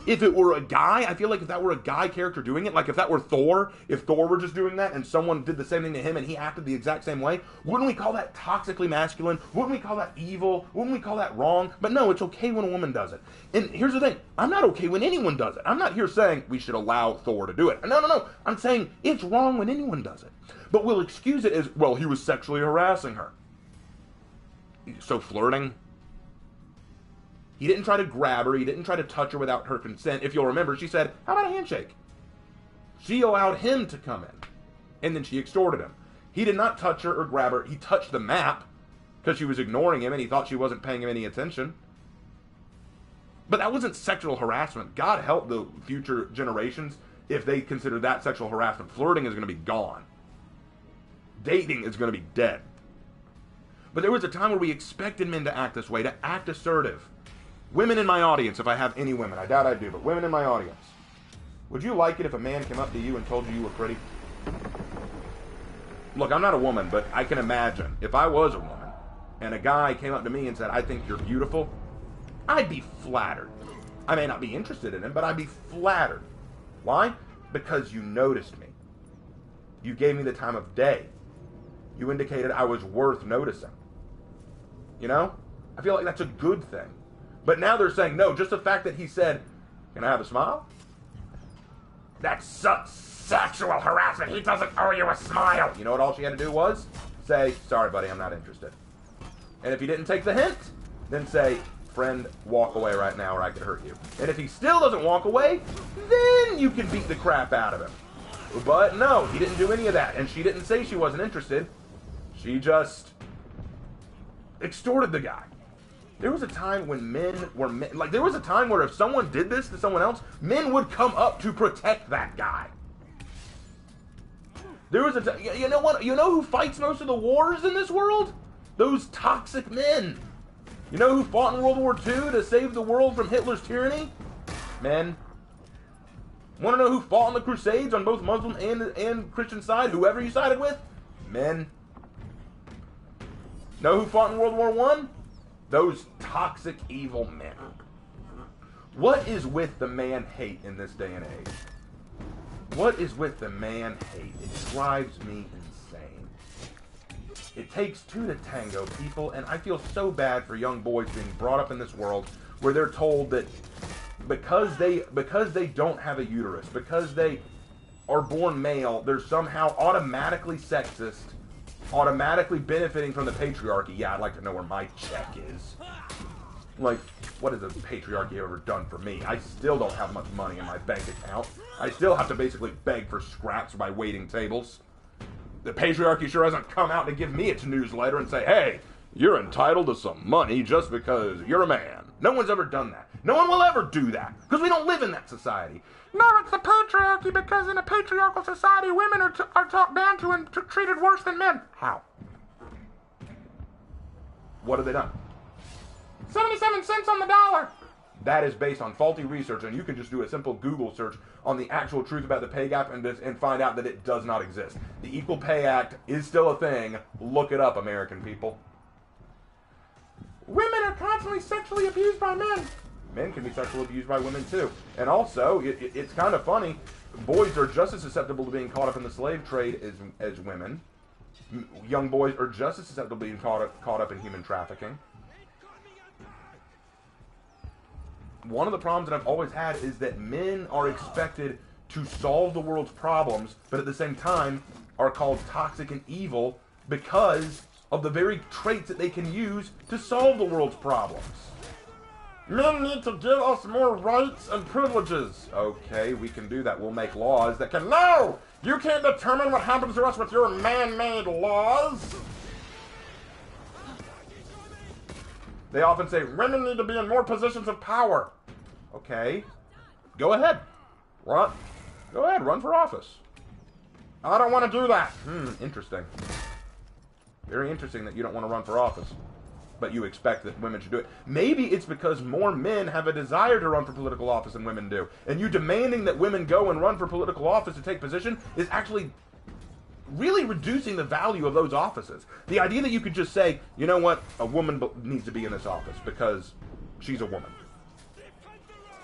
if it were a guy, I feel like if that were a guy character doing it, like if that were Thor, if Thor were just doing that and someone did the same thing to him and he acted the exact same way, wouldn't we call that toxically masculine? Wouldn't we call that evil? Wouldn't we call that wrong? But no, it's okay when a woman does it. And here's the thing, I'm not okay when anyone does it. I'm not here saying we should allow Thor to do it. No. I'm saying it's wrong when anyone does it. But we'll excuse it as, well, he was sexually harassing her. So flirting? He didn't try to grab her. He didn't try to touch her without her consent. If you'll remember, she said, how about a handshake? She allowed him to come in. And then she extorted him. He did not touch her or grab her. He touched the map because she was ignoring him and he thought she wasn't paying him any attention. But that wasn't sexual harassment. God help the future generations if they consider that sexual harassment. Flirting is going to be gone. Dating is going to be dead. But there was a time where we expected men to act this way, to act assertive. Women in my audience, if I have any women, I doubt I do, but women in my audience, would you like it if a man came up to you and told you you were pretty? Look, I'm not a woman, but I can imagine if I was a woman and a guy came up to me and said, I think you're beautiful, I'd be flattered. I may not be interested in him, but I'd be flattered. Why? Because you noticed me. You gave me the time of day. You indicated I was worth noticing. I feel like that's a good thing. But now they're saying, no, just the fact that he said, can I have a smile? That's sexual harassment. He doesn't owe you a smile. You know what all she had to do was? Say, sorry, buddy, I'm not interested. And if he didn't take the hint, then say, friend, walk away right now or I could hurt you. And if he still doesn't walk away, then you can beat the crap out of him. But no, he didn't do any of that. And she didn't say she wasn't interested. She just extorted the guy. There was a time when men were like there was a time where if someone did this to someone else, men would come up to protect that guy. There was a time, you know what? You know who fights most of the wars in this world? Those toxic men. You know who fought in World War II to save the world from Hitler's tyranny? Men. Want to know who fought in the Crusades on both Muslim and Christian side? Whoever you sided with? Men. Know who fought in World War I? Those toxic, evil men. What is with the man hate in this day and age? What is with the man hate? It drives me insane. It takes two to tango, people, and I feel so bad for young boys being brought up in this world where they're told that because they don't have a uterus, because they are born male, they're somehow automatically sexist, automatically benefiting from the patriarchy. Yeah, I'd like to know where my check is. Like, what has the patriarchy ever done for me? I still don't have much money in my bank account. I still have to basically beg for scraps by waiting tables. The patriarchy sure hasn't come out to give me its newsletter and say, hey, you're entitled to some money just because you're a man. No one's ever done that. No one will ever do that, because we don't live in that society. No, it's the patriarchy, because in a patriarchal society, women are talked down to and treated worse than men. How? What have they done? 77 cents on the dollar. That is based on faulty research, and you can just do a simple Google search on the actual truth about the pay gap and find out that it does not exist. The Equal Pay Act is still a thing. Look it up, American people. Women are constantly sexually abused by men. Men can be sexually abused by women too. And also, it's kind of funny, boys are just as susceptible to being caught up in the slave trade as women. Young boys are just as susceptible to being caught up in human trafficking. One of the problems that I've always had is that men are expected to solve the world's problems, but at the same time are called toxic and evil because of the very traits that they can use to solve the world's problems. Men need to give us more rights and privileges. Okay, we can do that. We'll make laws that can... No! You can't determine what happens to us with your man-made laws! They often say, women need to be in more positions of power. Okay. Go ahead. What? Go ahead, run for office. I don't want to do that. Interesting. Very interesting that you don't want to run for office, but you expect that women should do it. Maybe it's because more men have a desire to run for political office than women do. And you demanding that women go and run for political office to take position is actually really reducing the value of those offices. The idea that you could just say, you know what, a woman needs to be in this office because she's a woman.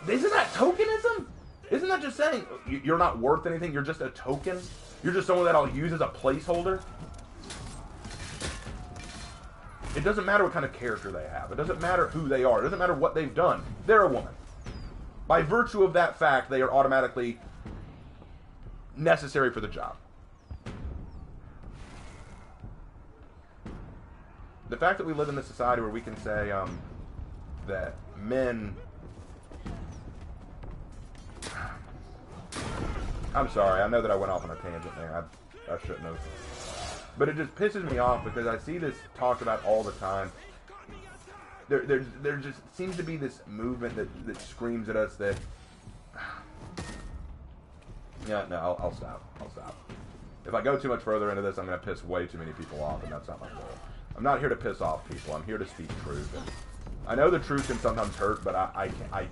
Isn't that tokenism? Isn't that just saying you're not worth anything, you're just a token? You're just someone that I'll use as a placeholder? It doesn't matter what kind of character they have. It doesn't matter who they are. It doesn't matter what they've done. They're a woman. By virtue of that fact, they are automatically necessary for the job. The fact that we live in a society where we can say that men... I'm sorry, I know that I went off on a tangent there. I shouldn't have. But it just pisses me off because I see this talked about all the time. There just seems to be this movement that screams at us that... Yeah, no, I'll stop. I'll stop. If I go too much further into this, I'm going to piss way too many people off, and that's not my goal. I'm not here to piss off people. I'm here to speak truth. And I know the truth can sometimes hurt, but I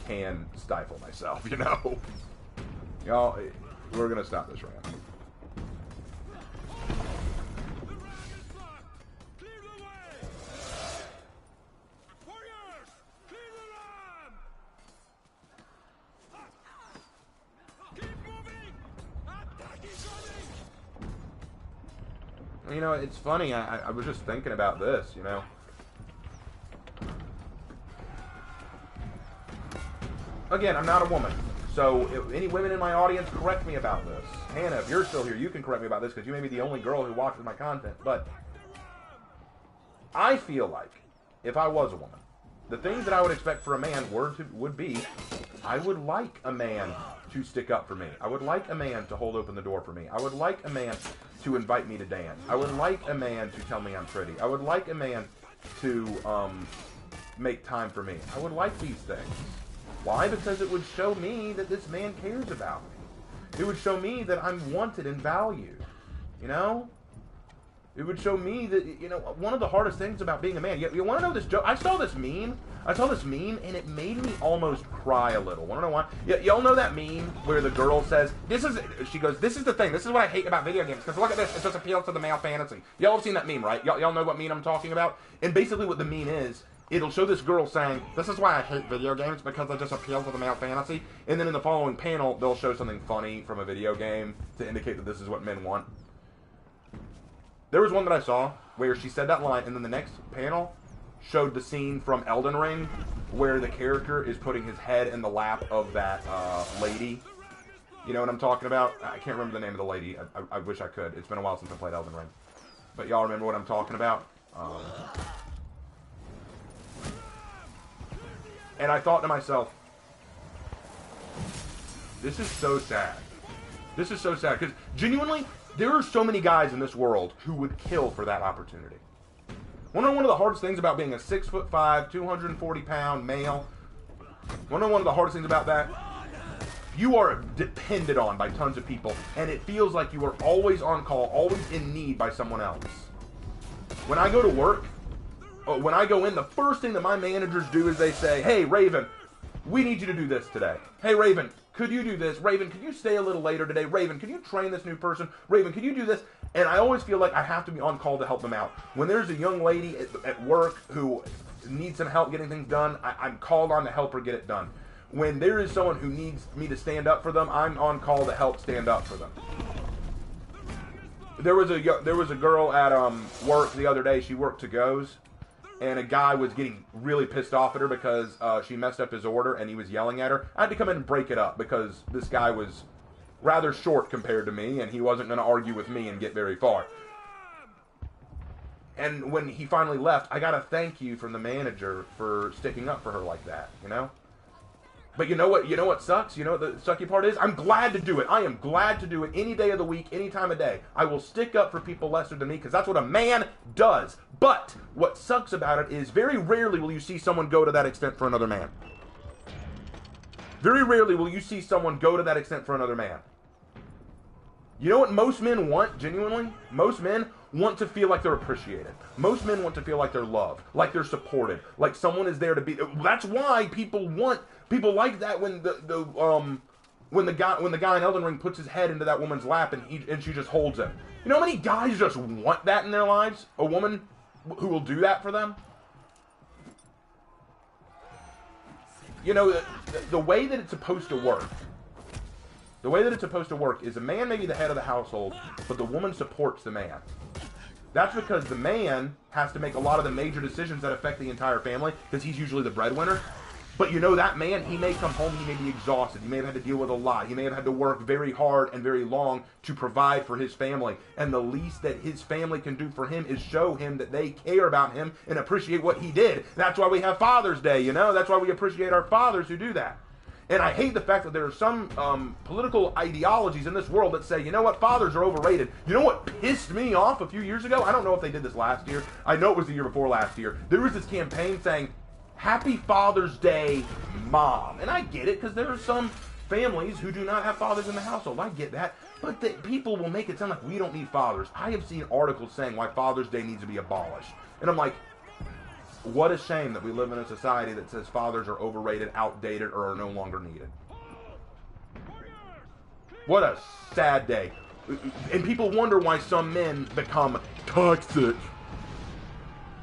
can stifle myself, you know? Y'all, we're going to stop this rant. You know, it's funny, I was just thinking about this, you know. Again, I'm not a woman, so if any women in my audience, correct me about this. Hannah, if you're still here, you can correct me about this, because you may be the only girl who watches my content, but I feel like, if I was a woman, the things that I would expect for a man would be, I would like a man to stick up for me. I would like a man to hold open the door for me. I would like a man to invite me to dance. I would like a man to tell me I'm pretty. I would like a man to make time for me. I would like these things. Why? Because it would show me that this man cares about me. It would show me that I'm wanted and valued. You know? It would show me that, you know, one of the hardest things about being a man, you want to know this joke? I saw this meme, and it made me almost cry a little. Want to know why? Y'all know that meme where the girl says, she goes, this is the thing, this is what I hate about video games, because look at this, it just appeals to the male fantasy. Y'all have seen that meme, right? Y'all know what meme I'm talking about? And basically what the meme is, it'll show this girl saying, this is why I hate video games, because they just appeal to the male fantasy. And then in the following panel, they'll show something funny from a video game to indicate that this is what men want. There was one that I saw where she said that line, and then the next panel showed the scene from Elden Ring where the character is putting his head in the lap of that lady. You know what I'm talking about? I can't remember the name of the lady. I wish I could. It's been a while since I played Elden Ring. But y'all remember what I'm talking about? And I thought to myself, this is so sad. This is so sad, because genuinely, there are so many guys in this world who would kill for that opportunity. One of the hardest things about being a 6'5", 240-pound male, one of the hardest things about that, you are depended on by tons of people, and it feels like you are always on call, always in need by someone else. When I go to work, when I go in, the first thing that my managers do is they say, hey, Raven, we need you to do this today. Hey, Raven, could you do this? Raven, could you stay a little later today? Raven, could you train this new person? Raven, could you do this? And I always feel like I have to be on call to help them out. When there's a young lady at work who needs some help getting things done, I'm called on to help her get it done. When there is someone who needs me to stand up for them, I'm on call to help stand up for them. There was a girl at work the other day. She worked to-goes, and a guy was getting really pissed off at her because she messed up his order and he was yelling at her. I had to come in and break it up because this guy was rather short compared to me, and he wasn't going to argue with me and get very far. And when he finally left, I got a thank you from the manager for sticking up for her like that, you know? But you know what sucks? You know what the sucky part is? I'm glad to do it. I am glad to do it any day of the week, any time of day. I will stick up for people lesser than me because that's what a man does. But what sucks about it is very rarely will you see someone go to that extent for another man. Very rarely will you see someone go to that extent for another man. You know what most men want, genuinely? Most men want to feel like they're appreciated. Most men want to feel like they're loved, like they're supported, like someone is there to be. That's why people like that when the guy in Elden Ring puts his head into that woman's lap and she just holds him. You know how many guys just want that in their lives? A woman who will do that for them? You know, the way that it's supposed to work. The way that it's supposed to work is a man may be the head of the household, but the woman supports the man. That's because the man has to make a lot of the major decisions that affect the entire family, because he's usually the breadwinner. But you know, that man, he may come home, he may be exhausted, he may have had to deal with a lot, he may have had to work very hard and very long to provide for his family. And the least that his family can do for him is show him that they care about him and appreciate what he did. That's why we have Father's Day, you know? That's why we appreciate our fathers who do that. And I hate the fact that there are some political ideologies in this world that say, you know what, fathers are overrated. You know what pissed me off a few years ago? I don't know if they did this last year. I know it was the year before last year. There was this campaign saying, Happy Father's Day, Mom. And I get it, because there are some families who do not have fathers in the household. I get that. But people will make it sound like we don't need fathers. I have seen articles saying why Father's Day needs to be abolished. And I'm like, what a shame that we live in a society that says fathers are overrated, outdated, or are no longer needed. What a sad day. And people wonder why some men become toxic.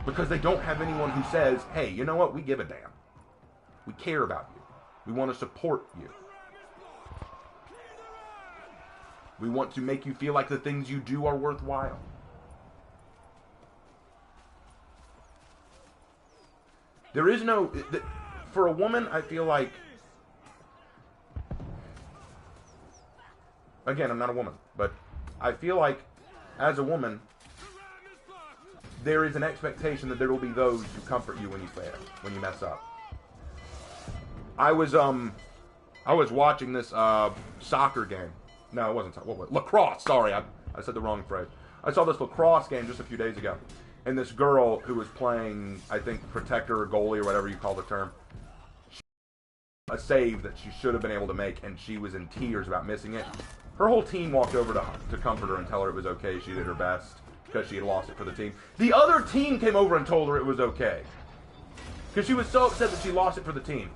Because they don't have anyone who says, hey, you know what? We give a damn. We care about you. We want to support you. We want to make you feel like the things you do are worthwhile. There is no... For a woman, I feel like... Again, I'm not a woman, but I feel like, as a woman, there is an expectation that there will be those who comfort you when you fail, when you mess up. I was watching this soccer game. No, it wasn't soccer. What was it? Lacrosse. Sorry, I said the wrong phrase. I saw this lacrosse game just a few days ago. And this girl who was playing, I think, protector or goalie or whatever you call the term, a save that she should have been able to make, and she was in tears about missing it. Her whole team walked over to comfort her and tell her it was okay. She did her best because she had lost it for the team. The other team came over and told her it was okay because she was so upset that she lost it for the team.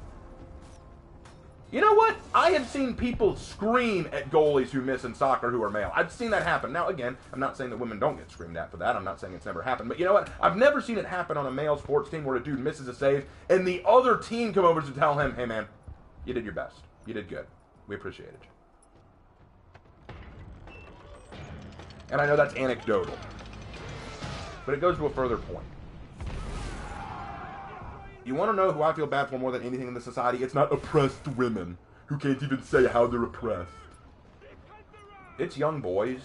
You know what? I have seen people scream at goalies who miss in soccer who are male. I've seen that happen. Now, again, I'm not saying that women don't get screamed at for that. I'm not saying it's never happened. But you know what? I've never seen it happen on a male sports team where a dude misses a save and the other team come over to tell him, hey, man, you did your best. You did good. We appreciated you. And I know that's anecdotal. But it goes to a further point. You want to know who I feel bad for more than anything in this society? It's not oppressed women who can't even say how they're oppressed. It's young boys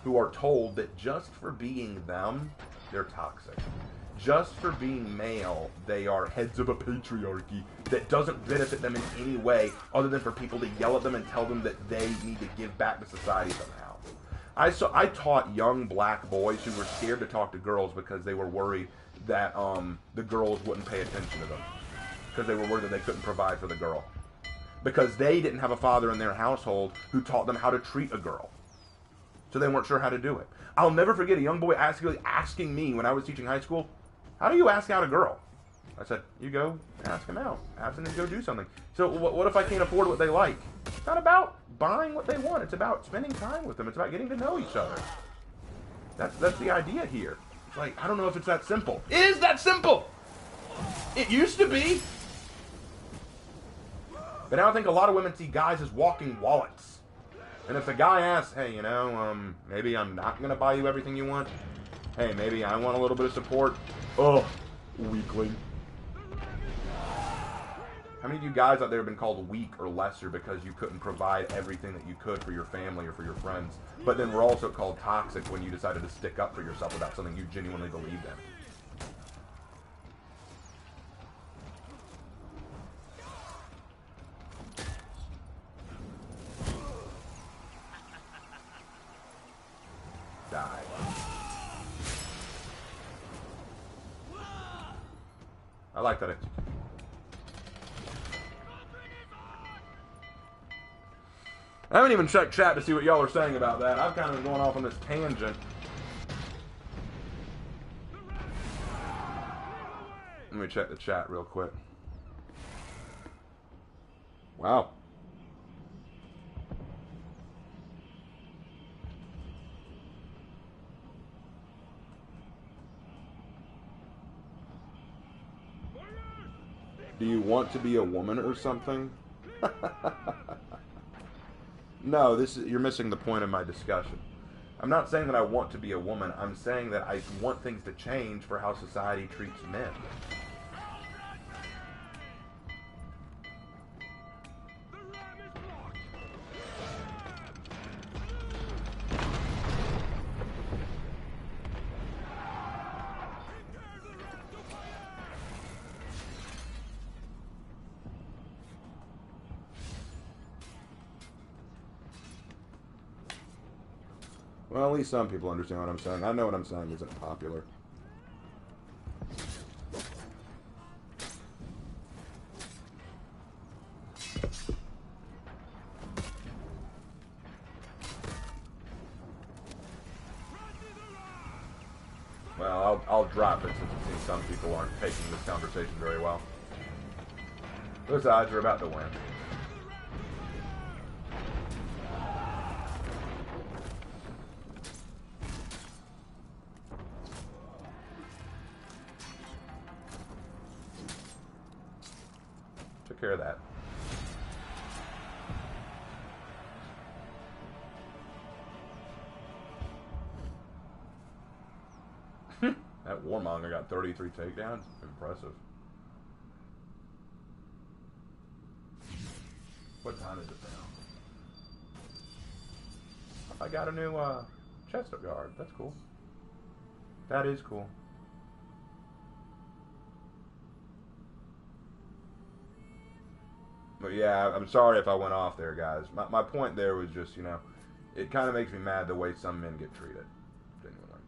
who are told that just for being them, they're toxic. Just for being male, they are heads of a patriarchy that doesn't benefit them in any way other than for people to yell at them and tell them that they need to give back to society somehow. I taught young black boys who were scared to talk to girls because they were worried that the girls wouldn't pay attention to them, because they were worried that they couldn't provide for the girl, because they didn't have a father in their household who taught them how to treat a girl, so they weren't sure how to do it. I'll never forget a young boy asking me when I was teaching high school, "How do you ask out a girl?" I said, "You go ask them out. Ask them to go do something." So what if I can't afford what they like? It's not about buying what they want. It's about spending time with them. It's about getting to know each other. That's the idea here. It's like, I don't know if it's that simple. It is that simple! It used to be. But now I think a lot of women see guys as walking wallets. And if the guy asks, "Hey, maybe I'm not going to buy you everything you want. Hey, maybe I want a little bit of support." Oh, weakling. How many of you guys out there have been called weak or lesser because you couldn't provide everything that you could for your family or for your friends, but then were also called toxic when you decided to stick up for yourself about something you genuinely believed in? Die. I like that. I haven't even checked chat to see what y'all are saying about that. I've kind of been going off on this tangent. Let me check the chat real quick. Wow. Do you want to be a woman or something? No, you're missing the point of my discussion. I'm not saying that I want to be a woman. I'm saying that I want things to change for how society treats men. Well, at least some people understand what I'm saying. I know what I'm saying isn't popular. Well, I'll drop it since it seems some people aren't taking this conversation very well. Those odds are about to win. Took care of that. That warmonger got 33 takedowns. Impressive. What time is it now? I got a new chest guard. That's cool. That is cool. But yeah, I'm sorry if I went off there, guys. My point there was just, it kind of makes me mad the way some men get treated. Genuinely.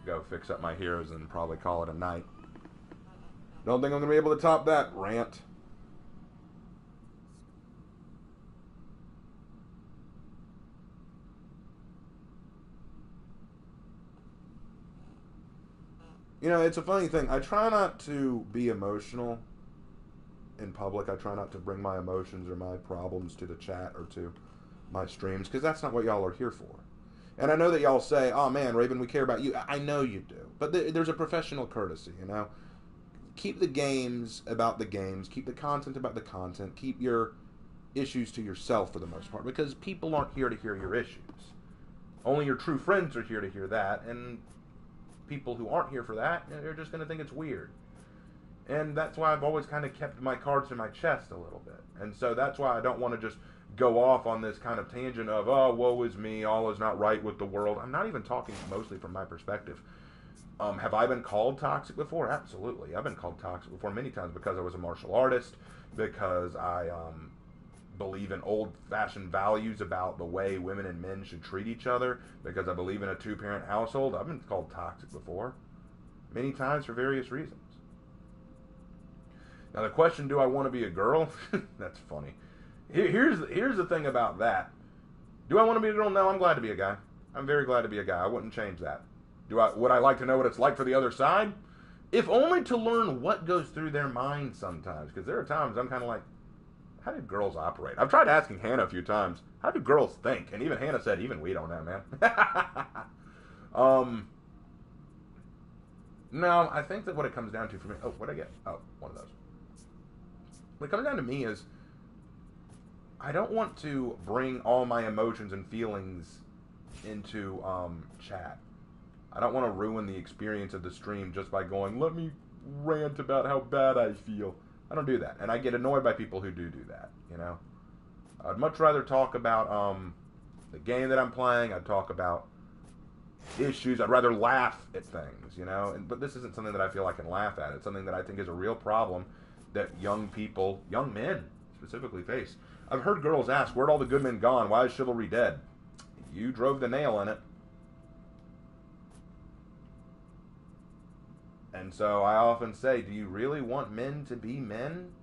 Go fix up my heroes and probably call it a night. Don't think I'm going to be able to top that rant. It's a funny thing. I try not to be emotional in public. I try not to bring my emotions or my problems to the chat or to my streams, because that's not what y'all are here for. And I know that y'all say, "Oh man, Raven, we care about you." I know you do. But there's a professional courtesy, Keep the games about the games. Keep the content about the content. Keep your issues to yourself for the most part, because people aren't here to hear your issues. Only your true friends are here to hear that, and people who aren't here for that, they're just going to think it's weird. And that's why I've always kind of kept my cards in my chest a little bit. And so that's why I don't want to just go off on this kind of tangent of, "Oh, woe is me, all is not right with the world." I'm not even talking mostly from my perspective. Have I been called toxic before? Absolutely. I've been called toxic before many times because I was a martial artist, because I believe in old-fashioned values about the way women and men should treat each other, because I believe in a two-parent household. I've been called toxic before, many times for various reasons. Now the question, do I want to be a girl? That's funny. Here's the thing about that. Do I want to be a girl? No, I'm glad to be a guy. I'm very glad to be a guy. I wouldn't change that. Would I like to know what it's like for the other side? If only to learn what goes through their mind sometimes. Because there are times I'm kind of like, how do girls operate? I've tried asking Hannah a few times, how do girls think? And even Hannah said, even we don't know, man. No, I think that what it comes down to for me... Oh, what'd I get? Oh, one of those. What it comes down to me is, I don't want to bring all my emotions and feelings into chat. I don't want to ruin the experience of the stream just by going, let me rant about how bad I feel. I don't do that. And I get annoyed by people who do that, you know? I'd much rather talk about the game that I'm playing. I'd talk about issues. I'd rather laugh at things, you know? But this isn't something that I feel I can laugh at. It's something that I think is a real problem that young people, young men specifically, face. I've heard girls ask, where'd all the good men gone? Why is chivalry dead? You drove the nail in it. And so I often say, do you really want men to be men?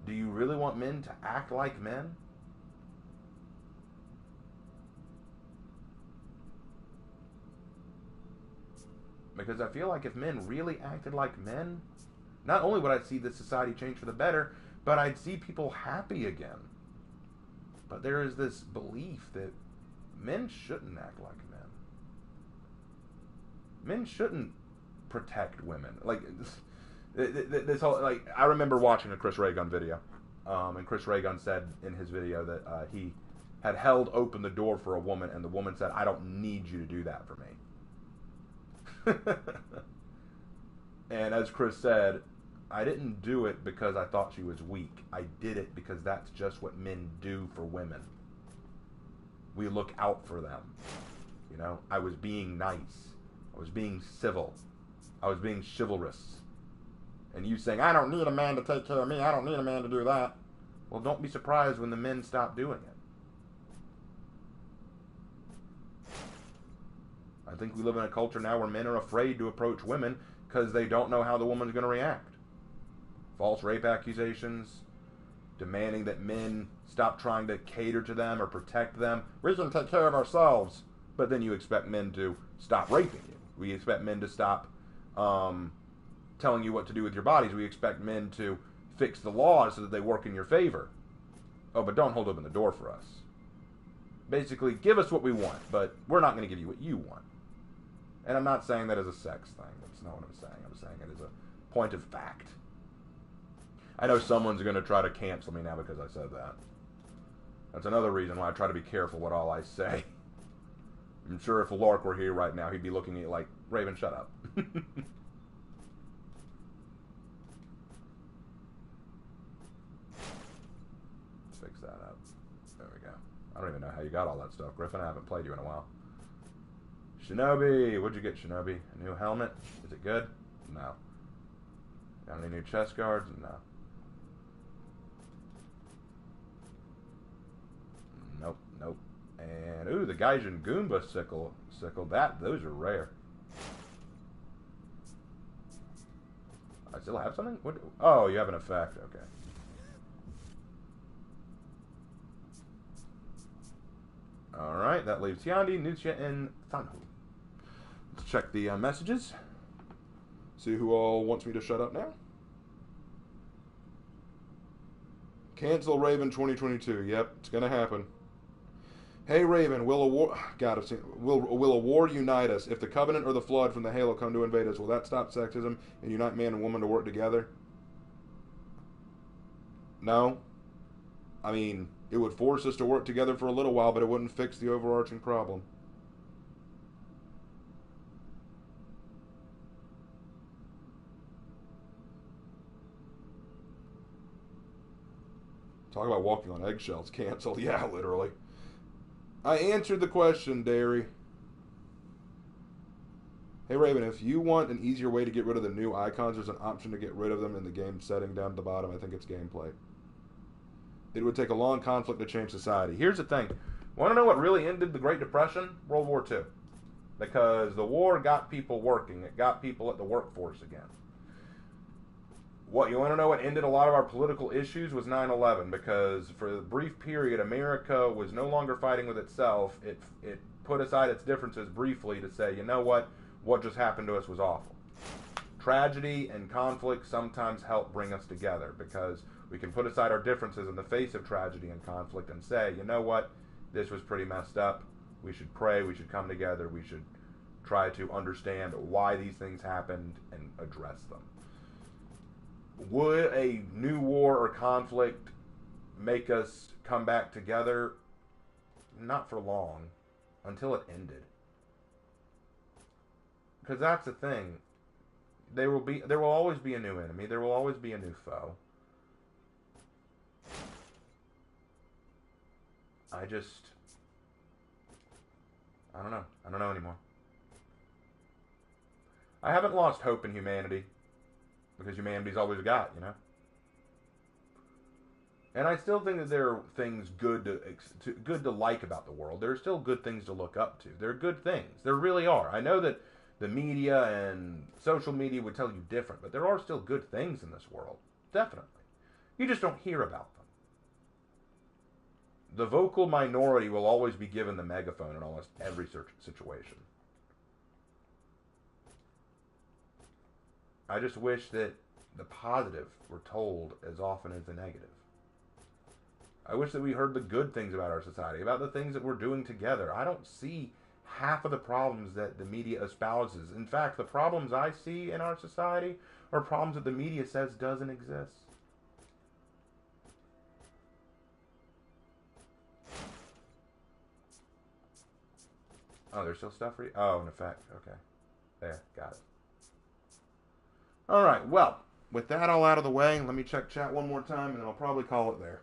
Do you really want men to act like men? Because I feel like if men really acted like men, not only would I see this society change for the better, but I'd see people happy again. But there is this belief that men shouldn't act like men. Men shouldn't protect women. Like, this whole, like, I remember watching a Chris Ray Gun video, and Chris Ray Gun said in his video that he had held open the door for a woman, and the woman said, I don't need you to do that for me. And as Chris said, I didn't do it because I thought she was weak. I did it because that's just what men do for women. We look out for them. You know, I was being nice. I was being civil. I was being chivalrous. And you saying, I don't need a man to take care of me. I don't need a man to do that. Well, don't be surprised when the men stop doing it. I think we live in a culture now where men are afraid to approach women because they don't know how the woman's going to react. False rape accusations, demanding that men stop trying to cater to them or protect them. We can take care of ourselves. But then you expect men to stop raping you. We expect men to stop telling you what to do with your bodies. We expect men to fix the laws so that they work in your favor. Oh, but don't hold open the door for us. Basically, give us what we want, but we're not going to give you what you want. And I'm not saying that as a sex thing. That's not what I'm saying. I'm saying it as a point of fact. I know someone's going to try to cancel me now because I said that. That's another reason why I try to be careful what all I say. I'm sure if Lark were here right now, he'd be looking at me like, Raven, shut up. Fix that up. There we go. I don't even know how you got all that stuff, Griffin. I haven't played you in a while. Shinobi! What'd you get, Shinobi? A new helmet? Is it good? No. Got any new chest guards? No. Nope, nope. And, ooh, the Gaijin Goomba sickle. Those are rare. I still have something? What? Oh, you have an effect. Okay. Alright, that leaves Yandi, Nutia, and Thanhu. Let's check the messages. See who all wants me to shut up now. Cancel Raven 2022. Yep, it's gonna happen. Hey Raven, will a war unite us? If the Covenant or the Flood from the Halo come to invade us, will that stop sexism and unite man and woman to work together? No. I mean, it would force us to work together for a little while, but it wouldn't fix the overarching problem. Talk about walking on eggshells. Canceled. Yeah, literally. I answered the question, Dairy. Hey Raven, if you want an easier way to get rid of the new icons, there's an option to get rid of them in the game setting down at the bottom. I think it's gameplay. It would take a long conflict to change society. Here's the thing. Want to know what really ended the Great Depression? World War II. Because the war got people working. It got people at the workforce again. What you want to know what ended a lot of our political issues was 9/11, because for a brief period America was no longer fighting with itself. It put aside its differences briefly to say, you know what just happened to us was awful. Tragedy and conflict sometimes help bring us together, because we can put aside our differences in the face of tragedy and conflict and say, you know what, this was pretty messed up. We should pray, we should come together, we should try to understand why these things happened and address them. Would a new war or conflict make us come back together? Not for long, until it ended. Because that's the thing. There will always be a new enemy. There will always be a new foe. I don't know. I don't know anymore. I haven't lost hope in humanity, because humanity's always got, you know. And I still think that there are things good to like about the world. There are still good things to look up to. There are good things. There really are. I know that the media and social media would tell you different, but there are still good things in this world. Definitely. You just don't hear about them. The vocal minority will always be given the megaphone in almost every situation. I just wish that the positive were told as often as the negative. I wish that we heard the good things about our society, about the things that we're doing together. I don't see half of the problems that the media espouses. In fact, the problems I see in our society are problems that the media says doesn't exist. Oh, there's still stuff for you? Oh, in effect. Okay. There, got it. Alright, well, with that all out of the way, let me check chat one more time, and then I'll probably call it there.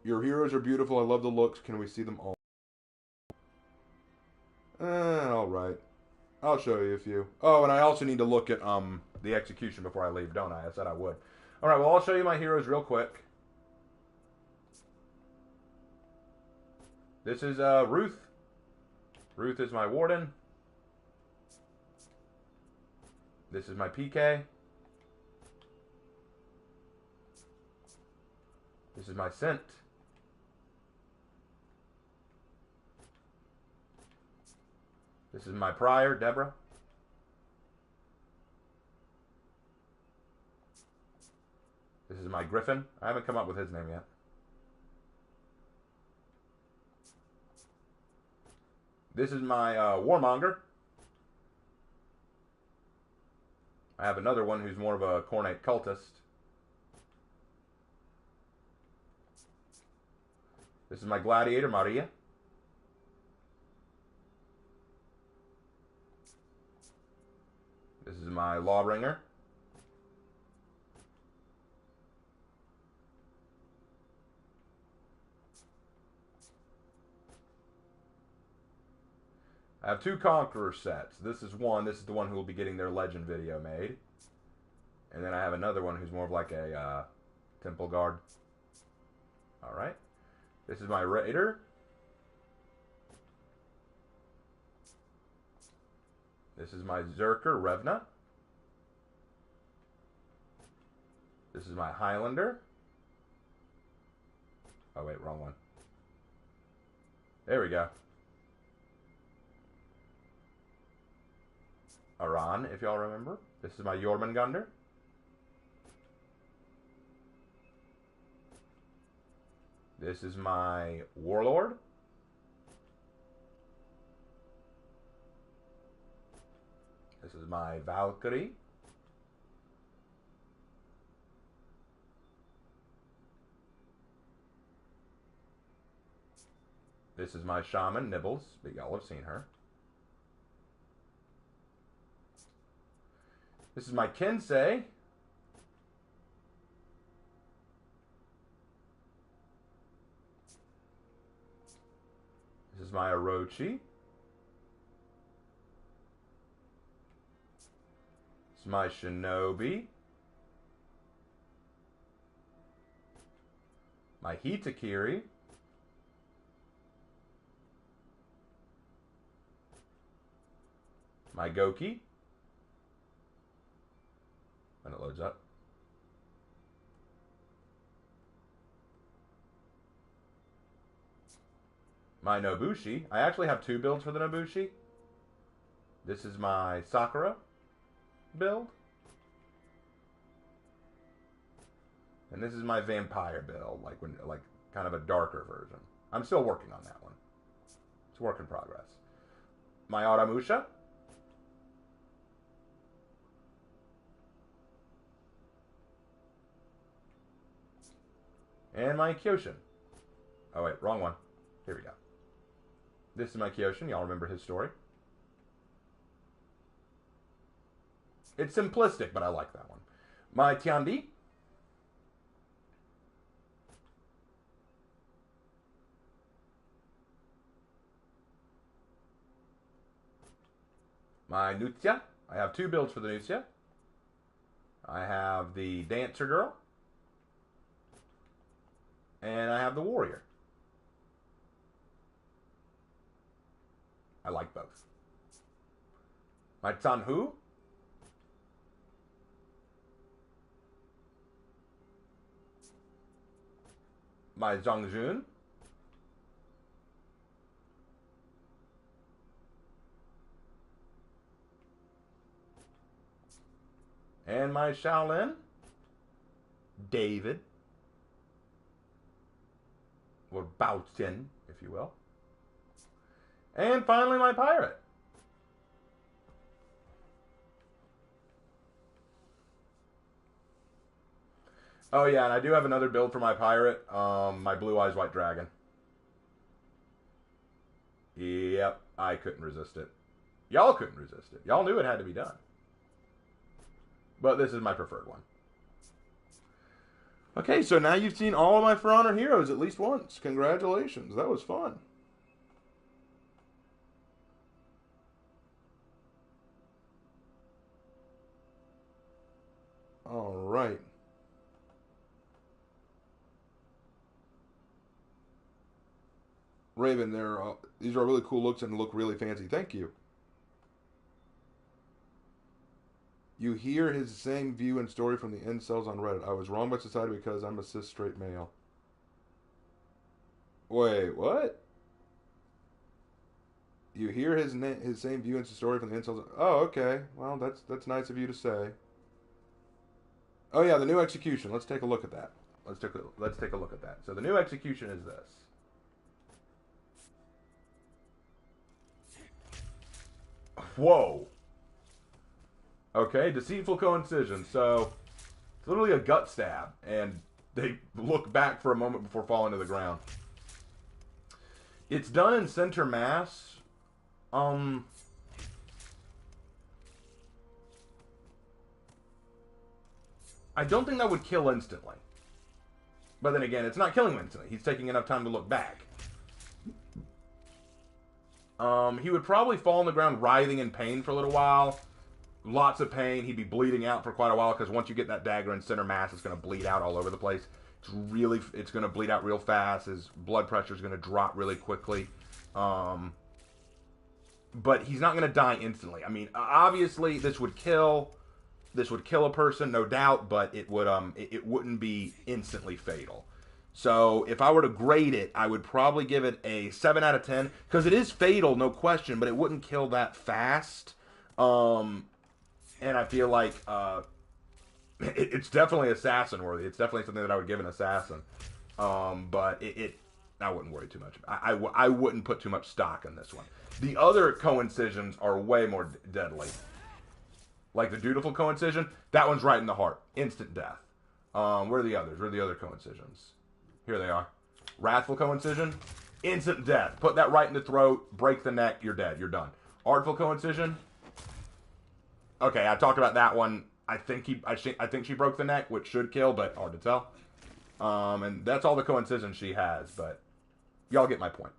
Your heroes are beautiful. I love the looks. Can we see them all? Alright. I'll show you a few. Oh, and I also need to look at the execution before I leave, don't I? I said I would. Alright, well, I'll show you my heroes real quick. This is Ruth. Ruth is my warden. This is my PK. This is my scent. This is my prior, Deborah. This is my Griffin. I haven't come up with his name yet. This is my Warmonger. I have another one who's more of a Cornate cultist. This is my Gladiator, Maria. This is my Lawbringer. I have two Conqueror sets. This is one. This is the one who will be getting their Legend video made. And then I have another one who's more of like a Temple Guard. Alright. This is my Raider. This is my Zerker, Revna. This is my Highlander. Oh wait, wrong one. There we go. Aran, if y'all remember. This is my Jormungandr. This is my Warlord. This is my Valkyrie. This is my Shaman, Nibbles, but y'all have seen her. This is my Kensei. This is my Orochi. This is my Shinobi. My Hitakiri. My Goki. When it loads up. My Nobushi. I actually have 2 builds for the Nobushi. This is my Sakura build. And this is my Vampire build, like kind of a darker version. I'm still working on that one. It's a work in progress. My Aramusha. And my Kyoshin. Oh wait, wrong one. Here we go. This is my Kyoshin. Y'all remember his story. It's simplistic, but I like that one. My Tiandi. My Nutya. I have 2 builds for the Nutya. I have the Dancer Girl. And I have the Warrior. I like both. My Tanhu. My Zhongjun. And my Shaolin. David. Or Baotian, if you will. And finally, my pirate. Oh yeah, and I do have another build for my pirate. My Blue Eyes White Dragon. Yep, I couldn't resist it. Y'all couldn't resist it. Y'all knew it had to be done. But this is my preferred one. Okay, so now you've seen all of my For Honor heroes at least once. Congratulations. That was fun. All right. Raven, these are really cool looks and look really fancy. Thank you. You hear his same view and story from the incels on Reddit. I was wrong by society because I'm a cis straight male. Wait, what? You hear his same view and story from the incels. Oh, okay. Well, that's nice of you to say. Oh yeah, the new execution. Let's take a look at that. Let's take a look at that. So the new execution is this. Whoa. Okay, deceitful coincision. So it's literally a gut stab, and they look back for a moment before falling to the ground. It's done in center mass. I don't think that would kill instantly. But then again, it's not killing him instantly. He's taking enough time to look back. He would probably fall on the ground writhing in pain for a little while. Lots of pain. He'd be bleeding out for quite a while because once you get that dagger in center mass, it's going to bleed out all over the place. It's going to bleed out real fast. His blood pressure is going to drop really quickly. But he's not going to die instantly. I mean, obviously, this would kill a person, no doubt, but it wouldn't be instantly fatal. So if I were to grade it, I would probably give it a 7 out of 10 because it is fatal, no question, but it wouldn't kill that fast. And I feel like it's definitely assassin worthy. It's definitely something that I would give an assassin. But I wouldn't worry too much. I wouldn't put too much stock in this one. The other coincisions are way more deadly. Like the dutiful coincision, that one's right in the heart. Instant death. Where are the others? Where are the other coincisions? Here they are. Wrathful coincision, instant death. Put that right in the throat, break the neck, you're dead, you're done. Artful coincision. Okay, I talked about that one. I think she broke the neck, which should kill, but hard to tell. And that's all the coincisions she has, but y'all get my point.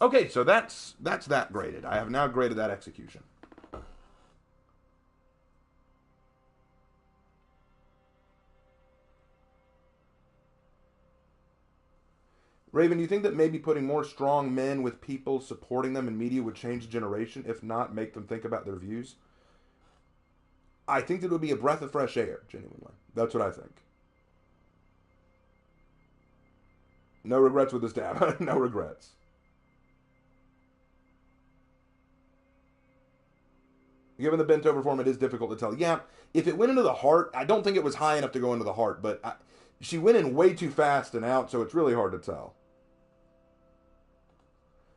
Okay, so that's that graded. I have now graded that execution. Raven, do you think that maybe putting more strong men with people supporting them in media would change the generation? If not, make them think about their views? I think that it would be a breath of fresh air, genuinely. That's what I think. No regrets with this dab. No regrets. Given the bent over form, it is difficult to tell. Yeah, if it went into the heart, I don't think it was high enough to go into the heart, but she went in way too fast and out, so it's really hard to tell.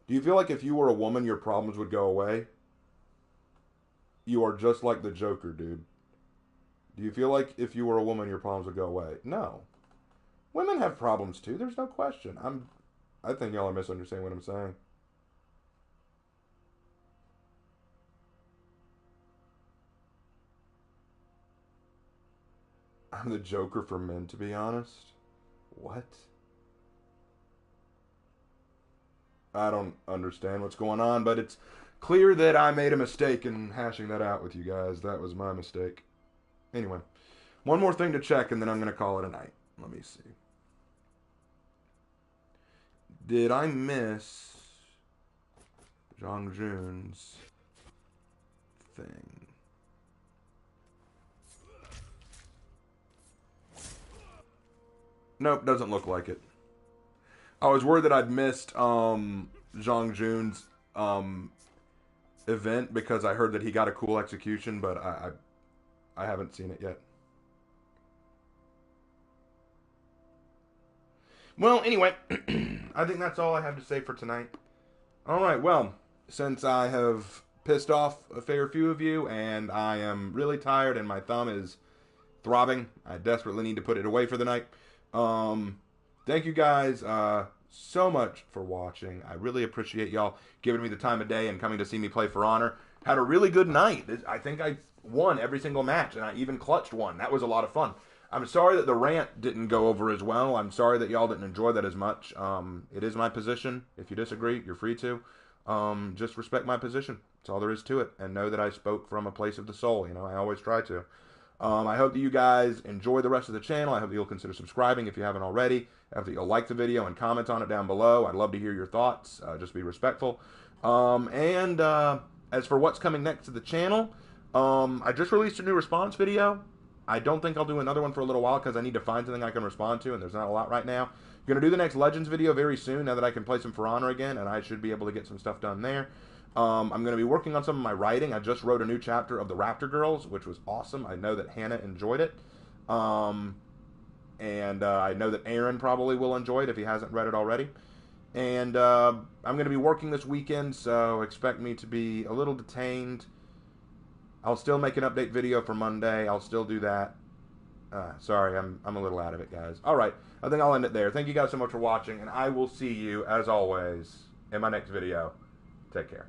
Do you feel like if you were a woman, your problems would go away? You are just like the Joker, dude. Do you feel like if you were a woman, your problems would go away? No. Women have problems too. There's no question. I think y'all are misunderstanding what I'm saying. I'm the Joker for men, to be honest. What? I don't understand what's going on, but it's clear that I made a mistake in hashing that out with you guys. That was my mistake. Anyway, one more thing to check, and then I'm going to call it a night. Let me see. Did I miss Zhang Jun's thing? Nope, doesn't look like it. I was worried that I'd missed Zhang Jun's event because I heard that he got a cool execution, but I haven't seen it yet. Well, anyway, I think that's all I have to say for tonight. All right, well, since I have pissed off a fair few of you and I am really tired and my thumb is throbbing, I desperately need to put it away for the night. Thank you guys so much for watching. I really appreciate y'all giving me the time of day and coming to see me play For Honor. Had a really good night. I think I won every single match, and I even clutched one. That was a lot of fun. I'm sorry that the rant didn't go over as well. I'm sorry that y'all didn't enjoy that as much. It is my position. If you disagree, you're free to. Just respect my position. That's all there is to it. And know that I spoke from a place of the soul. You know, I always try to. I hope that you guys enjoy the rest of the channel. I hope that you'll consider subscribing if you haven't already. I hope that you'll like the video and comment on it down below. I'd love to hear your thoughts. Just be respectful. As for what's coming next to the channel, I just released a new response video. I don't think I'll do another one for a little while because I need to find something I can respond to, and there's not a lot right now. Going to do the next Legends video very soon now that I can play some For Honor again, and I should be able to get some stuff done there. I'm going to be working on some of my writing. I just wrote a new chapter of the Raptor Girls, which was awesome. I know that Hannah enjoyed it. I know that Aaron probably will enjoy it if he hasn't read it already. And I'm going to be working this weekend, so expect me to be a little detained. I'll still make an update video for Monday. I'll still do that. Sorry, I'm a little out of it, guys. All right, I think I'll end it there. Thank you guys so much for watching, and I will see you, as always, in my next video. Take care.